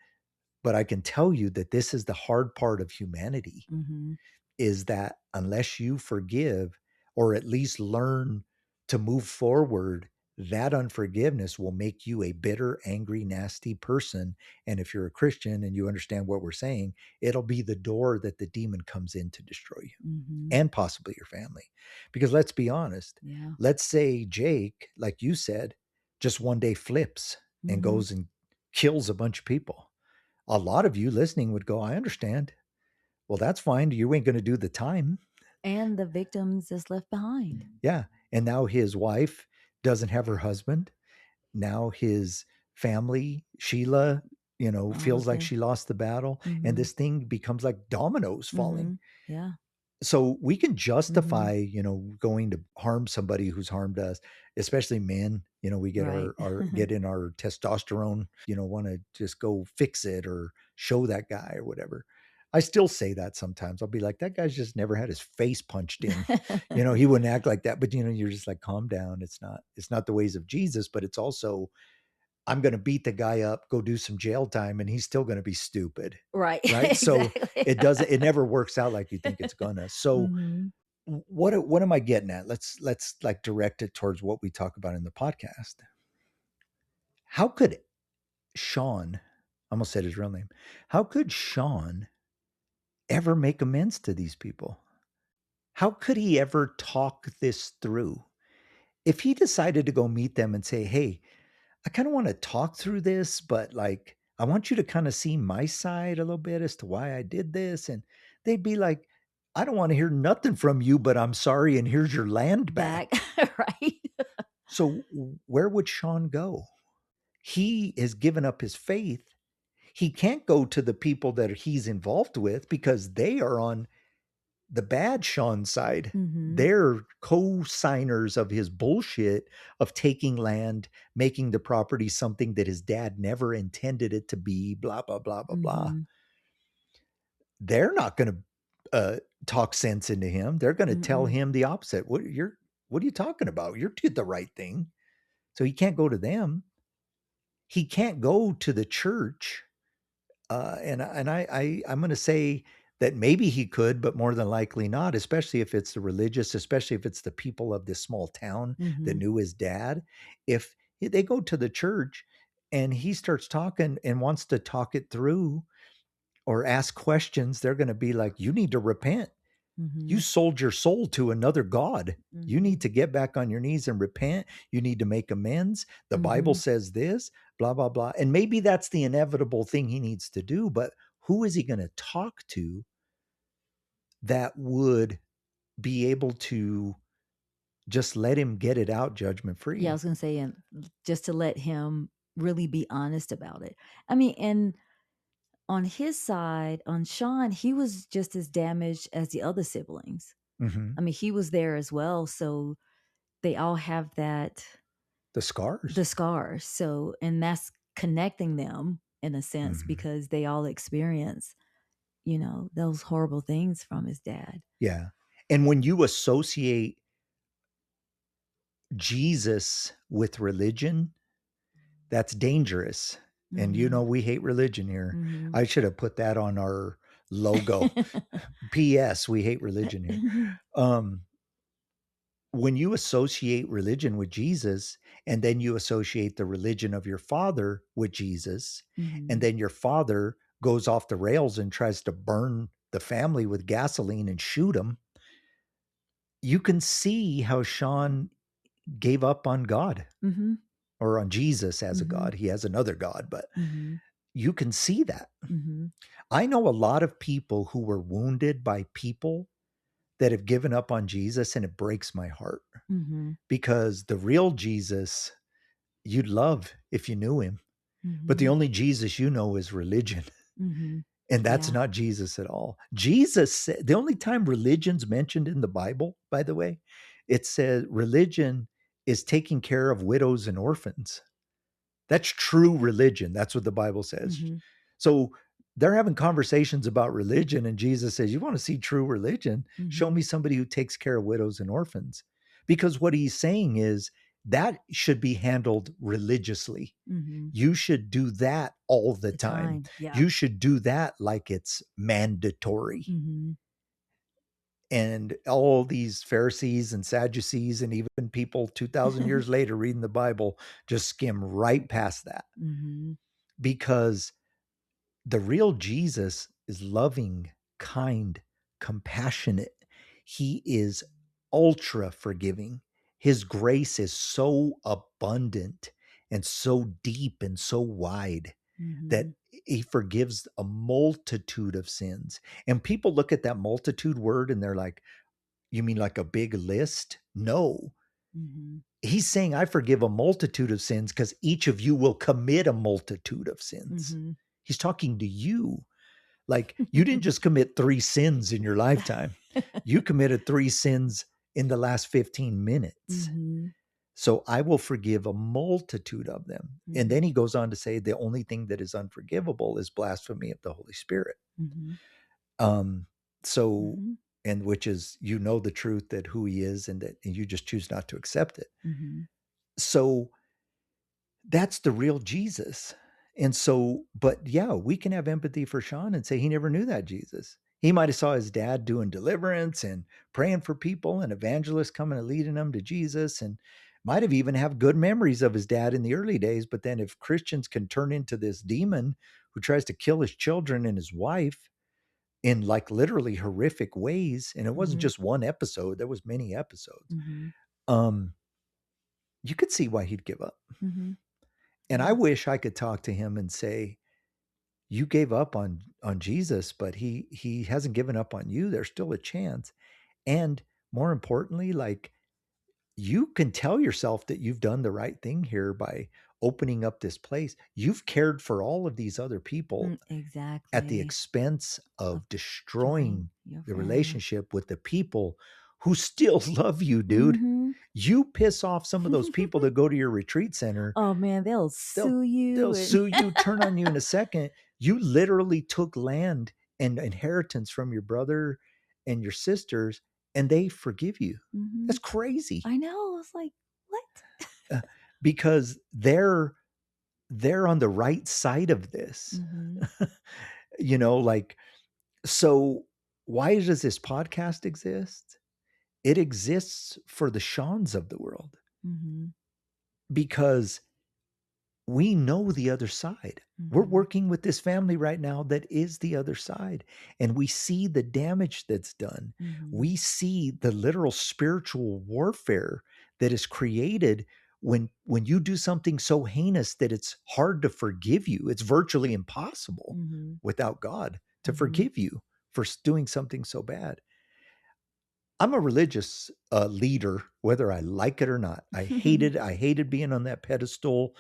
But I can tell you that this is the hard part of humanity, Mhm. is that unless you forgive, or at least learn to move forward, that unforgiveness will make you a bitter, angry, nasty person. And if you're a Christian and you understand what we're saying, it'll be the door that the demon comes in to destroy you Mhm. and possibly your family. Because let's be honest, Yeah. let's say Jake, like you said, just one day flips and Mhm. goes and kills a bunch of people. A lot of you listening would go, I understand. Well, that's fine. You ain't going to do the time. And the victims is left behind. Yeah. And now his wife doesn't have her husband. Now his family, Sheila, All of feels like the she lost the battle. And Mhm. this thing becomes like dominoes falling. Mhm. Yeah. So we can Mhm. justify, going to harm somebody who's harmed us, especially men. We get Right. our get in our testosterone, want to just go fix it or show that guy or whatever. I still say that sometimes. I'll be like, that guy's just never had his face punched in. He wouldn't act like that. But you're just like, calm down. It's not the ways of Jesus, but it's also, I'm gonna beat the guy up, go do some jail time, and he's still gonna be stupid. Right. Right. So Exactly. it never works out like you think it's gonna. So Mhm. what am I getting at? Let's like direct it towards what we talk about in the podcast. How could Sean, I almost said his real name, how could Sean ever make amends to these people? How could he ever talk this through? If he decided to go meet them and say, hey, I kind of want to talk through this, but like, I want you to kind of see my side a little bit as to why I did this. And they'd be like, I don't want to hear nothing from you, but I'm sorry. And here's your land back. Back. Right. So where would Sean go? He has given up his faith. He can't go to the people that he's involved with because they are on the bad Sean side. Mm-hmm. They're co-signers of his bullshit of taking land, making the property something that his dad never intended it to be, blah, blah, blah, blah, blah. Mm-hmm. They're not going to talk sense into him. They're going to tell Mm-mm. him the opposite. What are you talking about? You're doing the right thing. So he can't go to them. He can't go to the church. I'm going to say that maybe he could, but more than likely not, especially if it's the religious, especially if it's the people of this small town that Mm-hmm. knew his dad. If they go to the church and he starts talking and wants to talk it through or ask questions, they're going to be like, you need to repent. Mm-hmm. You sold your soul to another God. You Mm-hmm. need to get back on your knees and repent. You need to make amends. The Bible Mm-hmm. says this, blah, blah, blah. And maybe that's the inevitable thing he needs to do, but who is he going to talk to that would be able to just let him get it out judgment free? Yeah, I was gonna say, and just to let him really be honest about it. I mean, and on his side, on Sean, he was just as damaged as the other siblings. Mhm. I mean, he was there as well, so they all have that The scars. the scars. So, and that's connecting them in a sense Mhm. because they all experience, those horrible things from his dad. Yeah. And when you associate Jesus with religion, that's dangerous. And Mhm. we hate religion here. Mhm. I should have put that on our logo. P.S. We hate religion here. When you associate religion with Jesus, and then you associate the religion of your father with Jesus, and Mhm. then your father goes off the rails and tries to burn the family with gasoline and shoot them, you can see how Sean gave up on God Mhm. or on Jesus as a Mhm. God. He has another God, but Mhm. you can see that. Mhm. I know a lot of people who were wounded by people that have given up on Jesus, and it breaks my heart Mhm. because the real Jesus you'd love if you knew him, but the Mhm. only Jesus you know is religion. Mhm. And that's Yeah. not Jesus at all. Jesus said, the only time religion's mentioned in the Bible, by the way, it says religion is taking care of widows and orphans. That's true religion. That's what the Bible says. Mhm. So they're having conversations about religion, and Jesus says, you want to see true religion? Show Mhm. me somebody who takes care of widows and orphans. Because what he's saying is that should be handled religiously. Mhm. You should do that all the The time. time. Yeah. You should do that like it's mandatory. Mhm. And all these Pharisees and Sadducees and even people 2,000 years later reading the Bible just skim right past that Mhm. because the real Jesus is loving, kind, compassionate. He is ultra forgiving. His grace is so abundant and so deep and so wide that Mhm. he forgives a multitude of sins. And people look at that multitude word and they're like, you mean like a big list? No. Mhm. He's saying, I forgive a multitude of sins because each of you will commit a multitude of sins. Mhm. He's talking to you. Like, you didn't just commit 3 sins in your lifetime. You committed 3 sins in the last 15 minutes. Mhm. So I will forgive a multitude of them. And then Mhm. he goes on to say the only thing that is unforgivable is blasphemy of the Holy Spirit. Mhm. Um, so, Mhm. and which is, the truth that who he is and that and you just choose not to accept it. Mhm. So that's the real Jesus. And so, but yeah, we can have empathy for Sean and say he never knew that Jesus. He might have saw his dad doing deliverance and praying for people and evangelists coming and leading them to Jesus, and might have even have good memories of his dad in the early days. But then if Christians can turn into this demon who tries to kill his children and his wife in like literally horrific ways, and it wasn't Mhm. just one episode, there was many episodes. Mhm. Um, you could see why he'd give up. Mhm. And I Yeah. wish I could talk to him and say, you gave up on Jesus, but he hasn't given up on you. There's still a chance. And more importantly, like you can tell yourself that you've done the right thing here by opening up this place, you've cared for all of these other people at the Exactly. expense Of of destroying your the family. relationship with the people who still love you, dude. Mm-hmm. You piss off some of those people that go to your retreat center, Oh man, they'll they'll sue you. they'll And sue you, turn on you in a second. You literally took land and inheritance from your brother and your sisters, and they forgive you. Mhm. That's crazy. I know. It's like, what? Uh, because they're on the right side of this. Mhm. You know, like, so why does this podcast exist? It exists for the Seans of the world, Mhm. because we know the other side. We're Mhm. working with this family right now that is the other side, and we see the damage that's done. Mhm. We see the literal spiritual warfare that is created when you do something so heinous that it's hard to forgive you. It's virtually impossible Mhm. without God to Mhm. forgive you for doing something so bad. I'm a religious leader, whether I like it or not. I hated being on that pedestal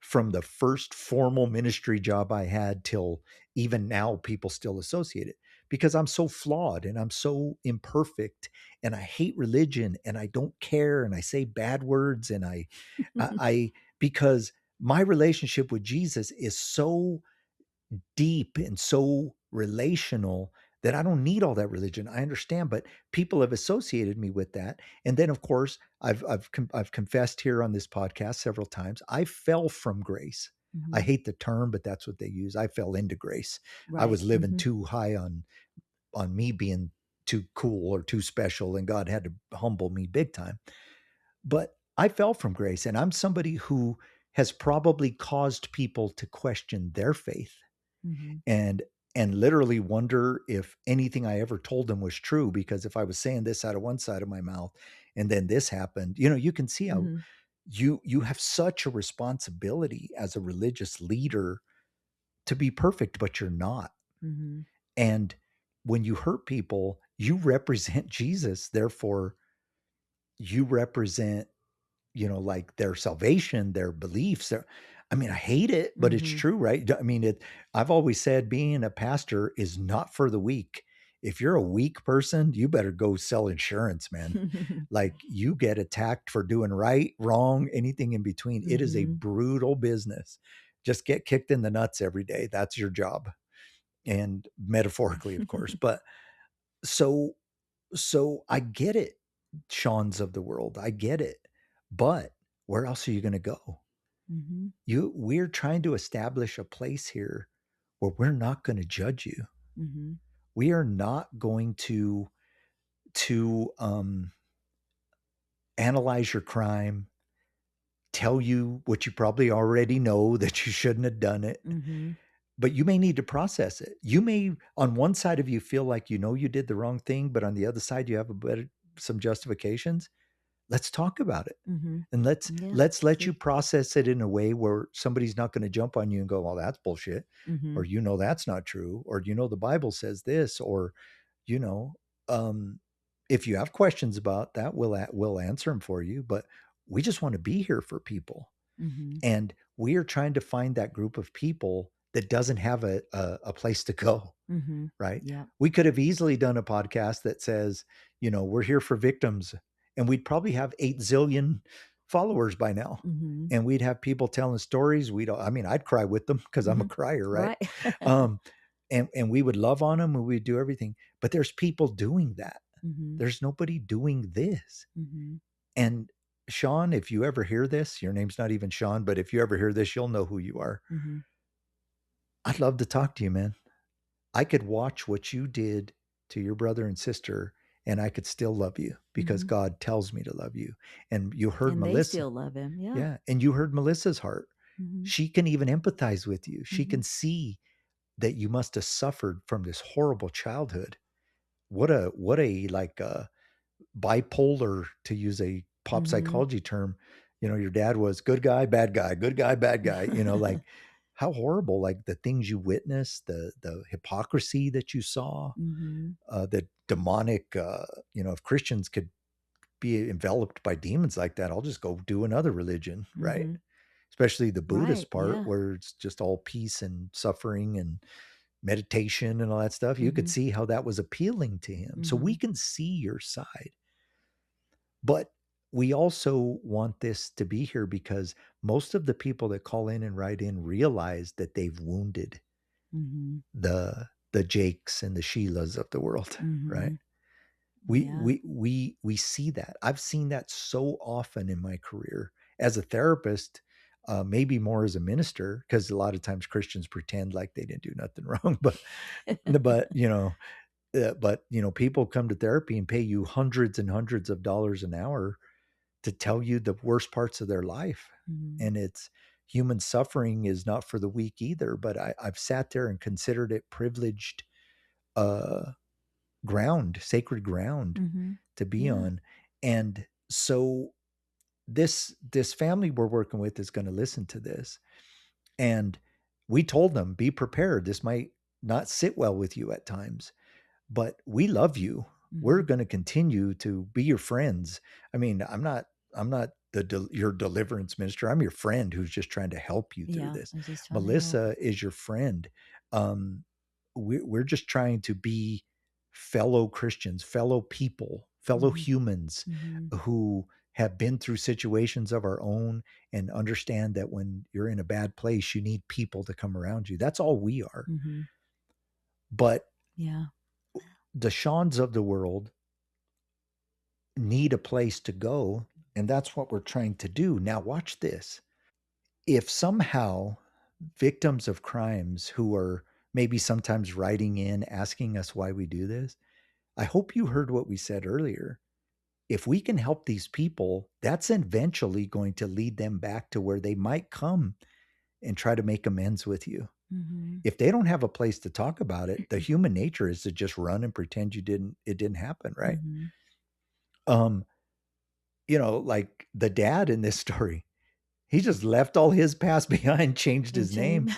from the first formal ministry job I had till even now. People still associate it because I'm so flawed and I'm so imperfect, and I hate religion and I don't care and I say bad words, and I because my relationship with Jesus is so deep and so relational that I don't need all that religion. I understand, but people have associated me with that. And then, of course, I've confessed here on this podcast several times. I fell from grace. I Mhm. hate the term, but that's what they use. I fell into grace. I Right. was living Mhm. too high on me being too cool or too special, and God had to humble me big time. But I fell from grace, and I'm somebody who has probably caused people to question their faith Mhm. and literally wonder if anything I ever told them was true, because if I was saying this out of one side of my mouth and then this happened, you can see how Mhm. you have such a responsibility as a religious leader to be perfect, but you're not. Mhm. And when you hurt people, you represent Jesus, therefore you represent, like, their salvation, their beliefs. I mean, I hate it, but it's Mhm. true, right? I mean, I've always said being a pastor is not for the weak. If you're a weak person, you better go sell insurance, man. Like, you get attacked for doing right, wrong, anything in between. It is a Mhm. brutal business. Just get kicked in the nuts every day. That's your job. And metaphorically, of course. But so I get it, Sean's of the world. I get it. But where else are you going to go? Mhm. We're trying to establish a place here where we're not going to judge you. Mhm. We are not going to analyze your crime, tell you what you probably already know, that you shouldn't have done it. Mhm. But you may need to process it. You may, on one side of you, feel like you did the wrong thing, but on the other side, you have some justifications. Let's talk about it. Mhm. And let's Yeah. let's let you See. process it in a way where somebody's not going to jump on you and go, "Well, that's bullshit," or Mhm. that's not true, or the Bible says this, or you know, um, if you have questions about that, we'll answer them for you. But we just want to be here for people, Mhm. and we are trying to find that group of people that doesn't have a place to go. Mhm. Right? Yep. We could have easily done a podcast that says, we're here for victims, and we'd probably have 8 zillion followers by now. Mhm. And we'd have people telling stories. I mean, I'd cry with them because I'm a Mhm. crier, right? Right. Um, and we would love on them and we'd do everything. But there's people doing that. Mhm. There's nobody doing this. Mhm. And Sean, if you ever hear this, your name's not even Sean, but if you ever hear this, you'll know who you are. Mhm. I'd love to talk to you, man. I could watch what you did to your brother and sister, and I could still love you because Mhm. God tells me to love you. And you heard And they Melissa. still love him. Yeah. Yeah. And you heard Melissa's heart. Mhm. She can even empathize with you. She Mhm. can see that you must have suffered from this horrible childhood. What a like bipolar, to use a pop Mhm. psychology term. Your dad was good guy, bad guy, good guy, bad guy, like how horrible, like the things you witnessed, the hypocrisy that you saw, Mhm. the demonic, if Christians could be enveloped by demons like that, I'll just go do another religion, right? Mhm. especially the Buddhist Right. part Yeah. where it's just all peace and suffering and meditation and all that stuff. You could Mhm. see how that was appealing to him. So we Mhm. can see your side. But we also want this to be here because most of the people that call in and write in realize that they've wounded Mhm. the Jakes and the Sheilas of the world, right? Mhm. We Yeah. we we we see that. I've seen that so often in my career as a therapist, maybe more as a minister, because a lot of times Christians pretend like they didn't do nothing wrong, but people come to therapy and pay you hundreds and hundreds of dollars an hour to tell you the worst parts of their life. Mhm. And it's human suffering is not for the weak either. But I've sat there and considered it privileged uh, ground, sacred ground Mhm. to be Yeah. on. And so this family we're working with is going to listen to this. And we told them, be prepared. This might not sit well with you at times, but we love you. We're Mhm. going to continue to be your friends. I mean, I'm not your deliverance minister. I'm your friend who's just trying to help you through Yeah. this. I was just trying to help. Melissa is your friend. Um, we're just trying to be fellow Christians, fellow people, fellow Mhm. humans Mhm. who have been through situations of our own and understand that when you're in a bad place, you need people to come around you. That's all we are. Mhm. But Yeah. the Seans of the world need a place to go. And that's what we're trying to do. Now, watch this. If somehow victims of crimes who are maybe sometimes writing in, asking us why we do this, I hope you heard what we said earlier. If we can help these people, that's eventually going to lead them back to where they might come and try to make amends with you. Mhm. If they don't have a place to talk about it, the human nature is to just run and pretend it didn't happen, right? Mhm. Um, like the dad in this story, he just left all his past behind, changed And his name.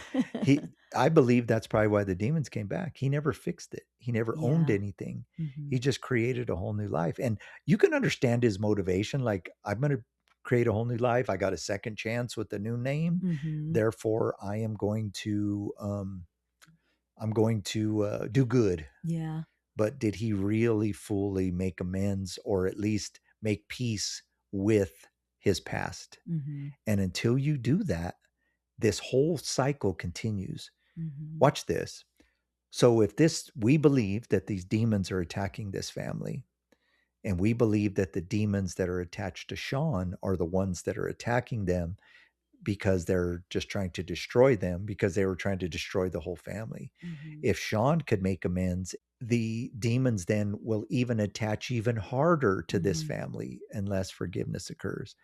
shame. I believe that's probably why the demons came back. He never fixed it. He never owned Yeah. anything. He Mhm. just created a whole new life. And you can understand his motivation. Like, I'm going to create a whole new life. I got a second chance with the new name. Mhm. Therefore, I'm going to do good. Yeah. But did he really fully make amends or at least make peace with his past? Mhm. And until you do that, this whole cycle continues. Mhm. Watch this. So if we believe that these demons are attacking this family, and we believe that the demons that are attached to Sean are the ones that are attacking them because they're just trying to destroy them because they were trying to destroy the whole family. Mhm. If Sean could make amends, the demons then will even attach even harder to this Mhm. family unless forgiveness occurs.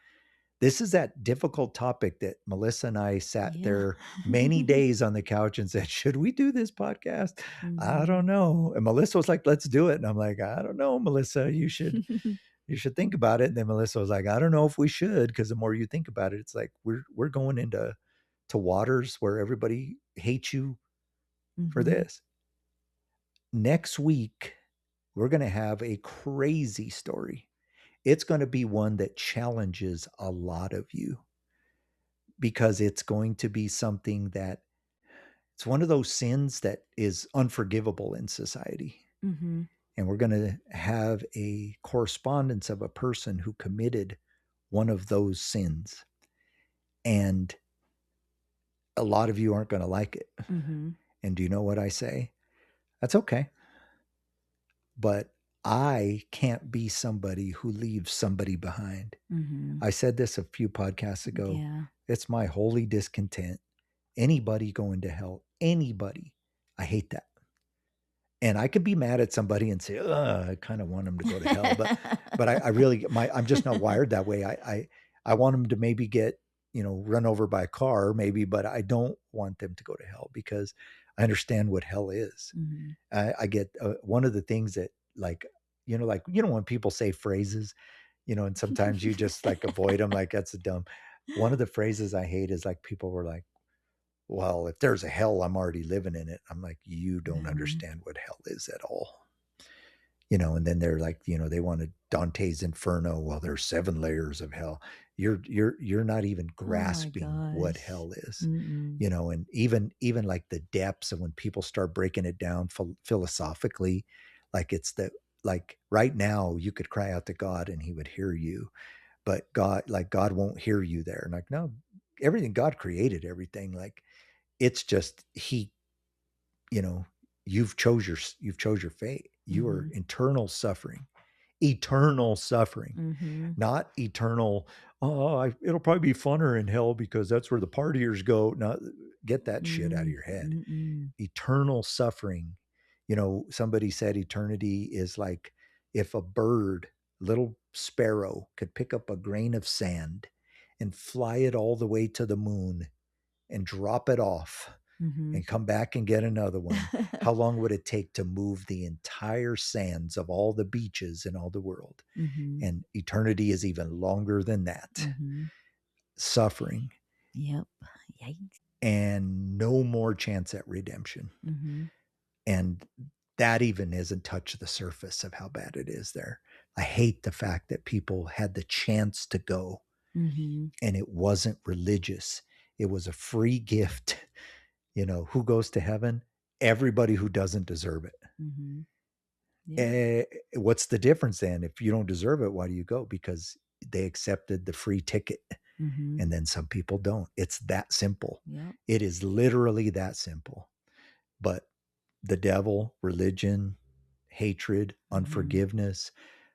This is that difficult topic that Melissa and I sat Yeah. there many days on the couch and said, should we do this podcast? I Mhm. don't know. And Melissa was like, let's do it. And I'm like, I don't know, Melissa, you should think about it. And then Melissa was like, I don't know if we should, because the more you think about it, it's like we're going into waters where everybody hates you for Mhm. this. Next week, we're going to have a crazy story. It's going to be one that challenges a lot of you because it's going to be something that it's one of those sins that is unforgivable in society. Mhm. And we're going to have a correspondence of a person who committed one of those sins. And a lot of you aren't going to like it. Mhm. And do you know what I say? That's okay. But I can't be somebody who leaves somebody behind. Mhm. I said this a few podcasts ago. Yeah. It's my holy discontent. Anybody going to hell, anybody. I hate that. And I could be mad at somebody and say, I kind of want them to go to hell. But I really I'm just not wired that way. I want them to maybe get, run over by a car, maybe, but I don't want them to go to hell because I understand what hell is. Mhm. I get one of the things that when people say phrases, and sometimes you just like avoid them, like that's a dumb. One of the phrases I hate is like people were like, well, if there's a hell, I'm already living in it. I'm like, you don't No. understand what hell is at all. and then they're like, they wanted Dante's Inferno. Well, there's 7 layers of hell. You're not even Oh my grasping what gosh. hell is. Mm-mm. And even like the depths, and when people start breaking it down philosophically, like it's the like right now you could cry out to God and he would hear you, but God won't hear you there. And like, no, everything, God created everything. Like, it's just he, you know, you've chose your fate. You are eternal suffering, Mm-hmm. not eternal. Oh, it'll probably be funner in hell because that's where the partiers go. Now, get that shit out of your head. Mm-mm. Eternal suffering. Somebody said eternity is like if a bird, little sparrow, could pick up a grain of sand and fly it all the way to the moon and drop it off Mm-hmm. and come back and get another one. How long would it take to move the entire sands of all the beaches in all the world? Mm-hmm. And eternity is even longer than that. Mm-hmm. Suffering Yep. Yikes. and no more chance at redemption. Mm-hmm. And that even isn't touched the surface of how bad it is there. I hate the fact that people had the chance to go Mm-hmm. and it wasn't religious. It was a free gift. Who goes to heaven? Everybody who doesn't deserve it. Mm-hmm. Yeah. What's the difference then? If you don't deserve it, why do you go? Because they accepted the free ticket. Mm-hmm. And then some people don't. It's that simple. Yep. It is literally that simple. But the devil, religion, hatred, unforgiveness,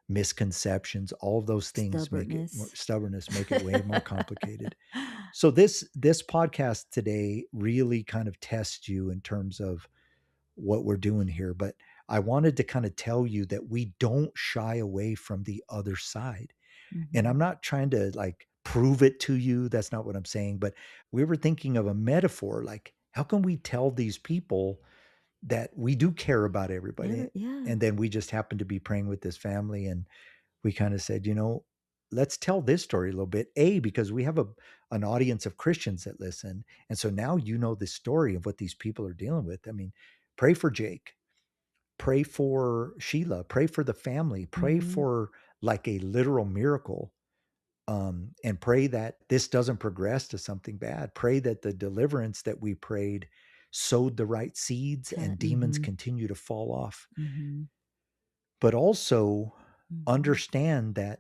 misconceptions, all of those things make it more stubbornness, make it way more complicated. So this podcast today really kind of tests you in terms of what we're doing here, but I wanted to kind of tell you that we don't shy away from the other side. Mm-hmm. And I'm not trying to like prove it to you. That's not what I'm saying. But we were thinking of a metaphor, like how can we tell these people that we do care about everybody? Yeah. And then we just happened to be praying with this family and we kind of said, let's tell this story a little bit. Because we have an audience of Christians that listen. And so now the story of what these people are dealing with. I mean, pray for Jake, pray for Sheila, pray for the family, pray Mm-hmm. for like a literal miracle. And pray that this doesn't progress to something bad. Pray that the deliverance that we prayed sowed the right seeds and demons continue to fall off. Mm-hmm. But also Mm-hmm. understand that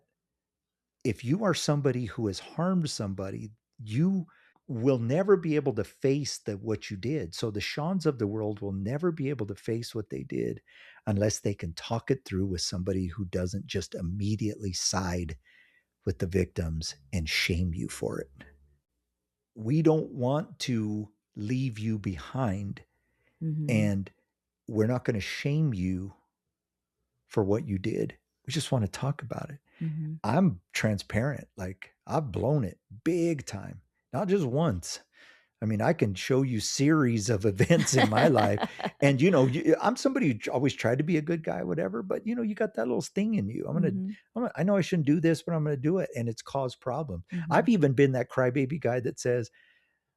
if you are somebody who has harmed somebody, you will never be able to face what you did. So the Seans of the world will never be able to face what they did unless they can talk it through with somebody who doesn't just immediately side with the victims and shame you for it. We don't want to leave you behind, Mm-hmm. and we're not going to shame you for what you did. We just want to talk about it. Mm-hmm. I'm transparent. Like, I've blown it big time, not just once. I mean, I can show you series of events in my life. And, I'm somebody who always tried to be a good guy, whatever, but you got that little thing in you. I know I shouldn't do this, but I'm going to do it. And it's caused problems. Mm-hmm. I've even been that crybaby guy that says,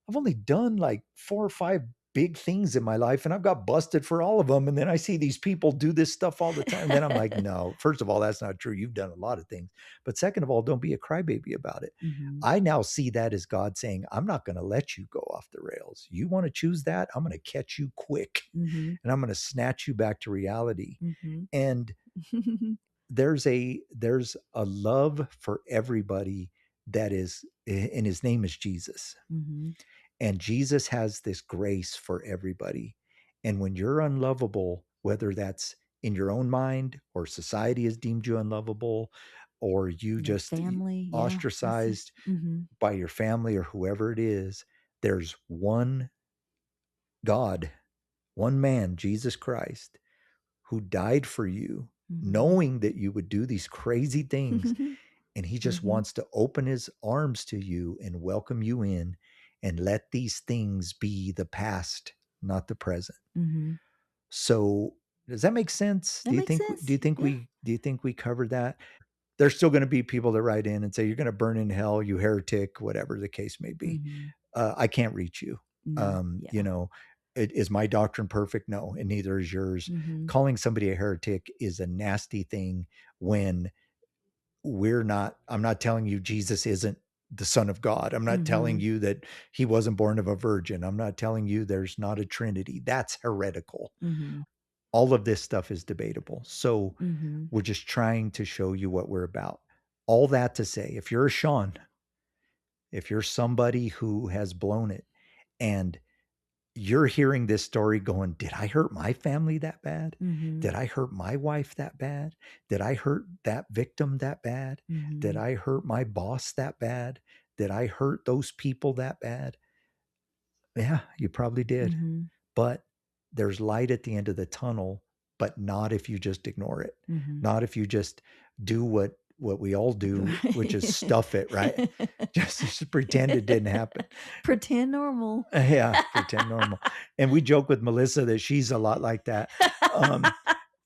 I've only done like 4 or 5 big things in my life and I've got busted for all of them. And then I see these people do this stuff all the time. And then I'm like, no, first of all, that's not true. You've done a lot of things. But second of all, don't be a crybaby about it. Mm-hmm. I now see that as God saying, I'm not going to let you go off the rails. You want to choose that? I'm going to catch you quick Mm-hmm. and I'm going to snatch you back to reality. Mm-hmm. And there's a love for everybody that is, and his name is Jesus. Mm-hmm. And Jesus has this grace for everybody. And when you're unlovable, whether that's in your own mind or society has deemed you unlovable, or you just family, ostracized by your family or whoever it is, there's one God, one man, Jesus Christ, who died for you, knowing that you would do these crazy things. And he just wants to open his arms to you and welcome you in and let these things be the past, not the present. So does that make sense? That makes sense. Do you think we covered that? There's still going to be people that write in and say, you're going to burn in hell, you heretic, whatever the case may be. I can't reach you. No, You know, Is my doctrine perfect? No, and neither is yours. Calling somebody a heretic is a nasty thing when I'm not telling you Jesus isn't the Son of God. I'm not telling you that he wasn't born of a virgin. I'm not telling you there's not a Trinity. That's heretical. All of this stuff is debatable. So we're just trying to show you what we're about. All that to say, if you're a Sean, if you're somebody who has blown it and you're hearing this story going, did I hurt my family that bad? Did I hurt my wife that bad? Did I hurt that victim that bad? Did I hurt my boss that bad? Did I hurt those people that bad? Yeah, you probably did. But there's light at the end of the tunnel, but not if you just ignore it. Not if you just do what we all do, which is stuff it, right? Just pretend it didn't happen. Pretend normal. Yeah, pretend normal. And we joke with Melissa that she's a lot like that.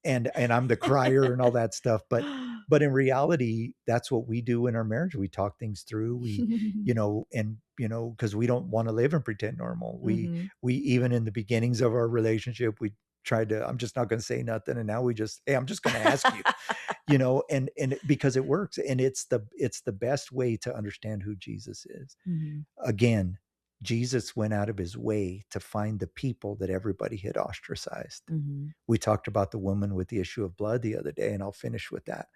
And I'm the crier and all that stuff. But in reality, that's what we do in our marriage. We talk things through. We, because we don't want to live and pretend normal. We even in the beginnings of our relationship, we tried to, I'm just not going to say nothing. And now hey, I'm just going to ask you, and because it works, and it's the best way to understand who Jesus is. Again, Jesus went out of his way to find the people that everybody had ostracized. We talked about the woman with the issue of blood the other day, and I'll finish with that.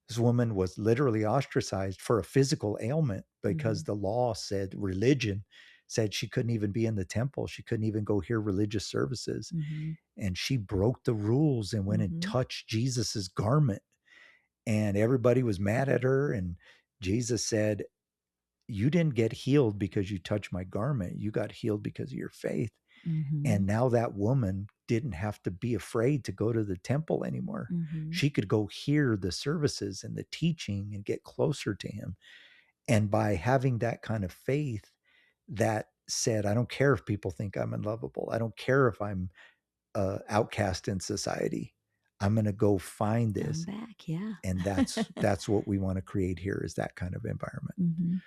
This woman was literally ostracized for a physical ailment because the law said, religion said she couldn't even be in the temple. She couldn't even go hear religious services. And she broke the rules and went and touched Jesus's garment. And everybody was mad at her. And Jesus said, you didn't get healed because you touched my garment. You got healed because of your faith. And now that woman didn't have to be afraid to go to the temple anymore. She could go hear the services and the teaching and get closer to him. And by having that kind of faith that said, I don't care if people think I'm unlovable. I don't care if I'm outcast in society. I'm going to go find this. I'm back, yeah. And that's what we want to create here, is that kind of environment.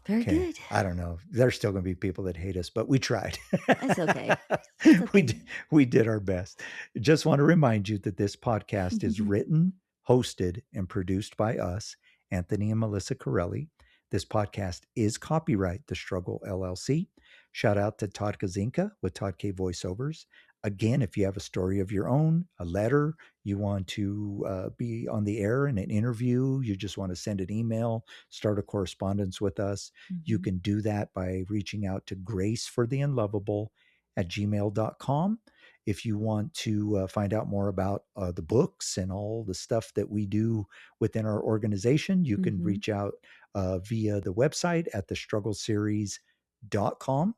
Very good. I don't know. There's still going to be people that hate us, but we tried. That's okay. That's okay. We did our best. Just want to remind you that this podcast is written, hosted, and produced by us, Anthony and Melissa Corelli. This podcast is copyright The Struggle LLC. Shout out to Todd Kazinka with Todd K Voiceovers. Again, if you have a story of your own, a letter, you want to be on the air in an interview, you just want to send an email, start a correspondence with us, you can do that by reaching out to GracefortheUnlovable at gmail.com. If you want to find out more about the books and all the stuff that we do within our organization, you can reach out via the website at thestruggleseries.com.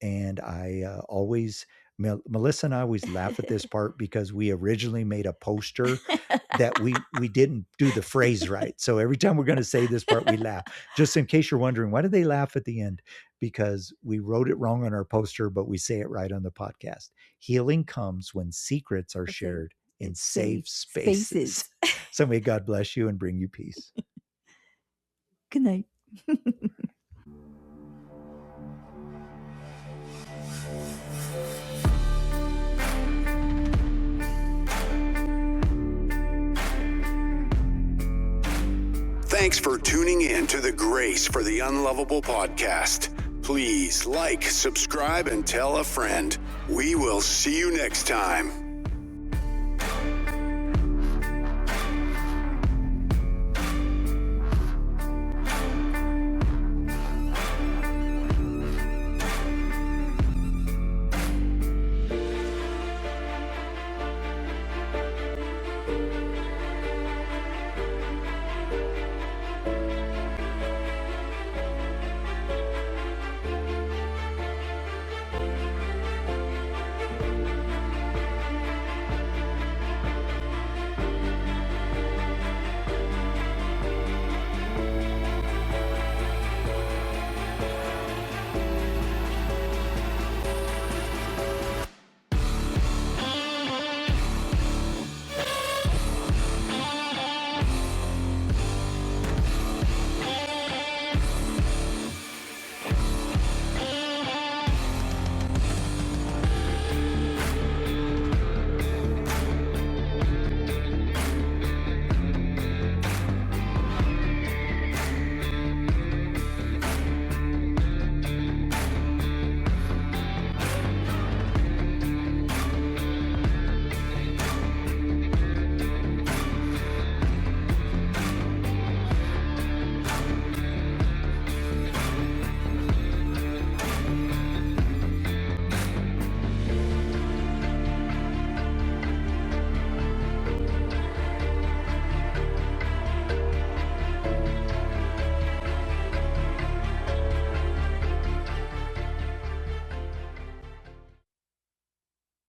And I Melissa and I always laugh at this part because we originally made a poster that we didn't do the phrase right. So every time we're going to say this part, we laugh. Just in case you're wondering, why do they laugh at the end? Because we wrote it wrong on our poster, but we say it right on the podcast. Healing comes when secrets are shared in safe spaces. So may God bless you and bring you peace. Good night. Thanks for tuning in to the Grace for the Unlovable podcast. Please like, subscribe, and tell a friend. We will see you next time.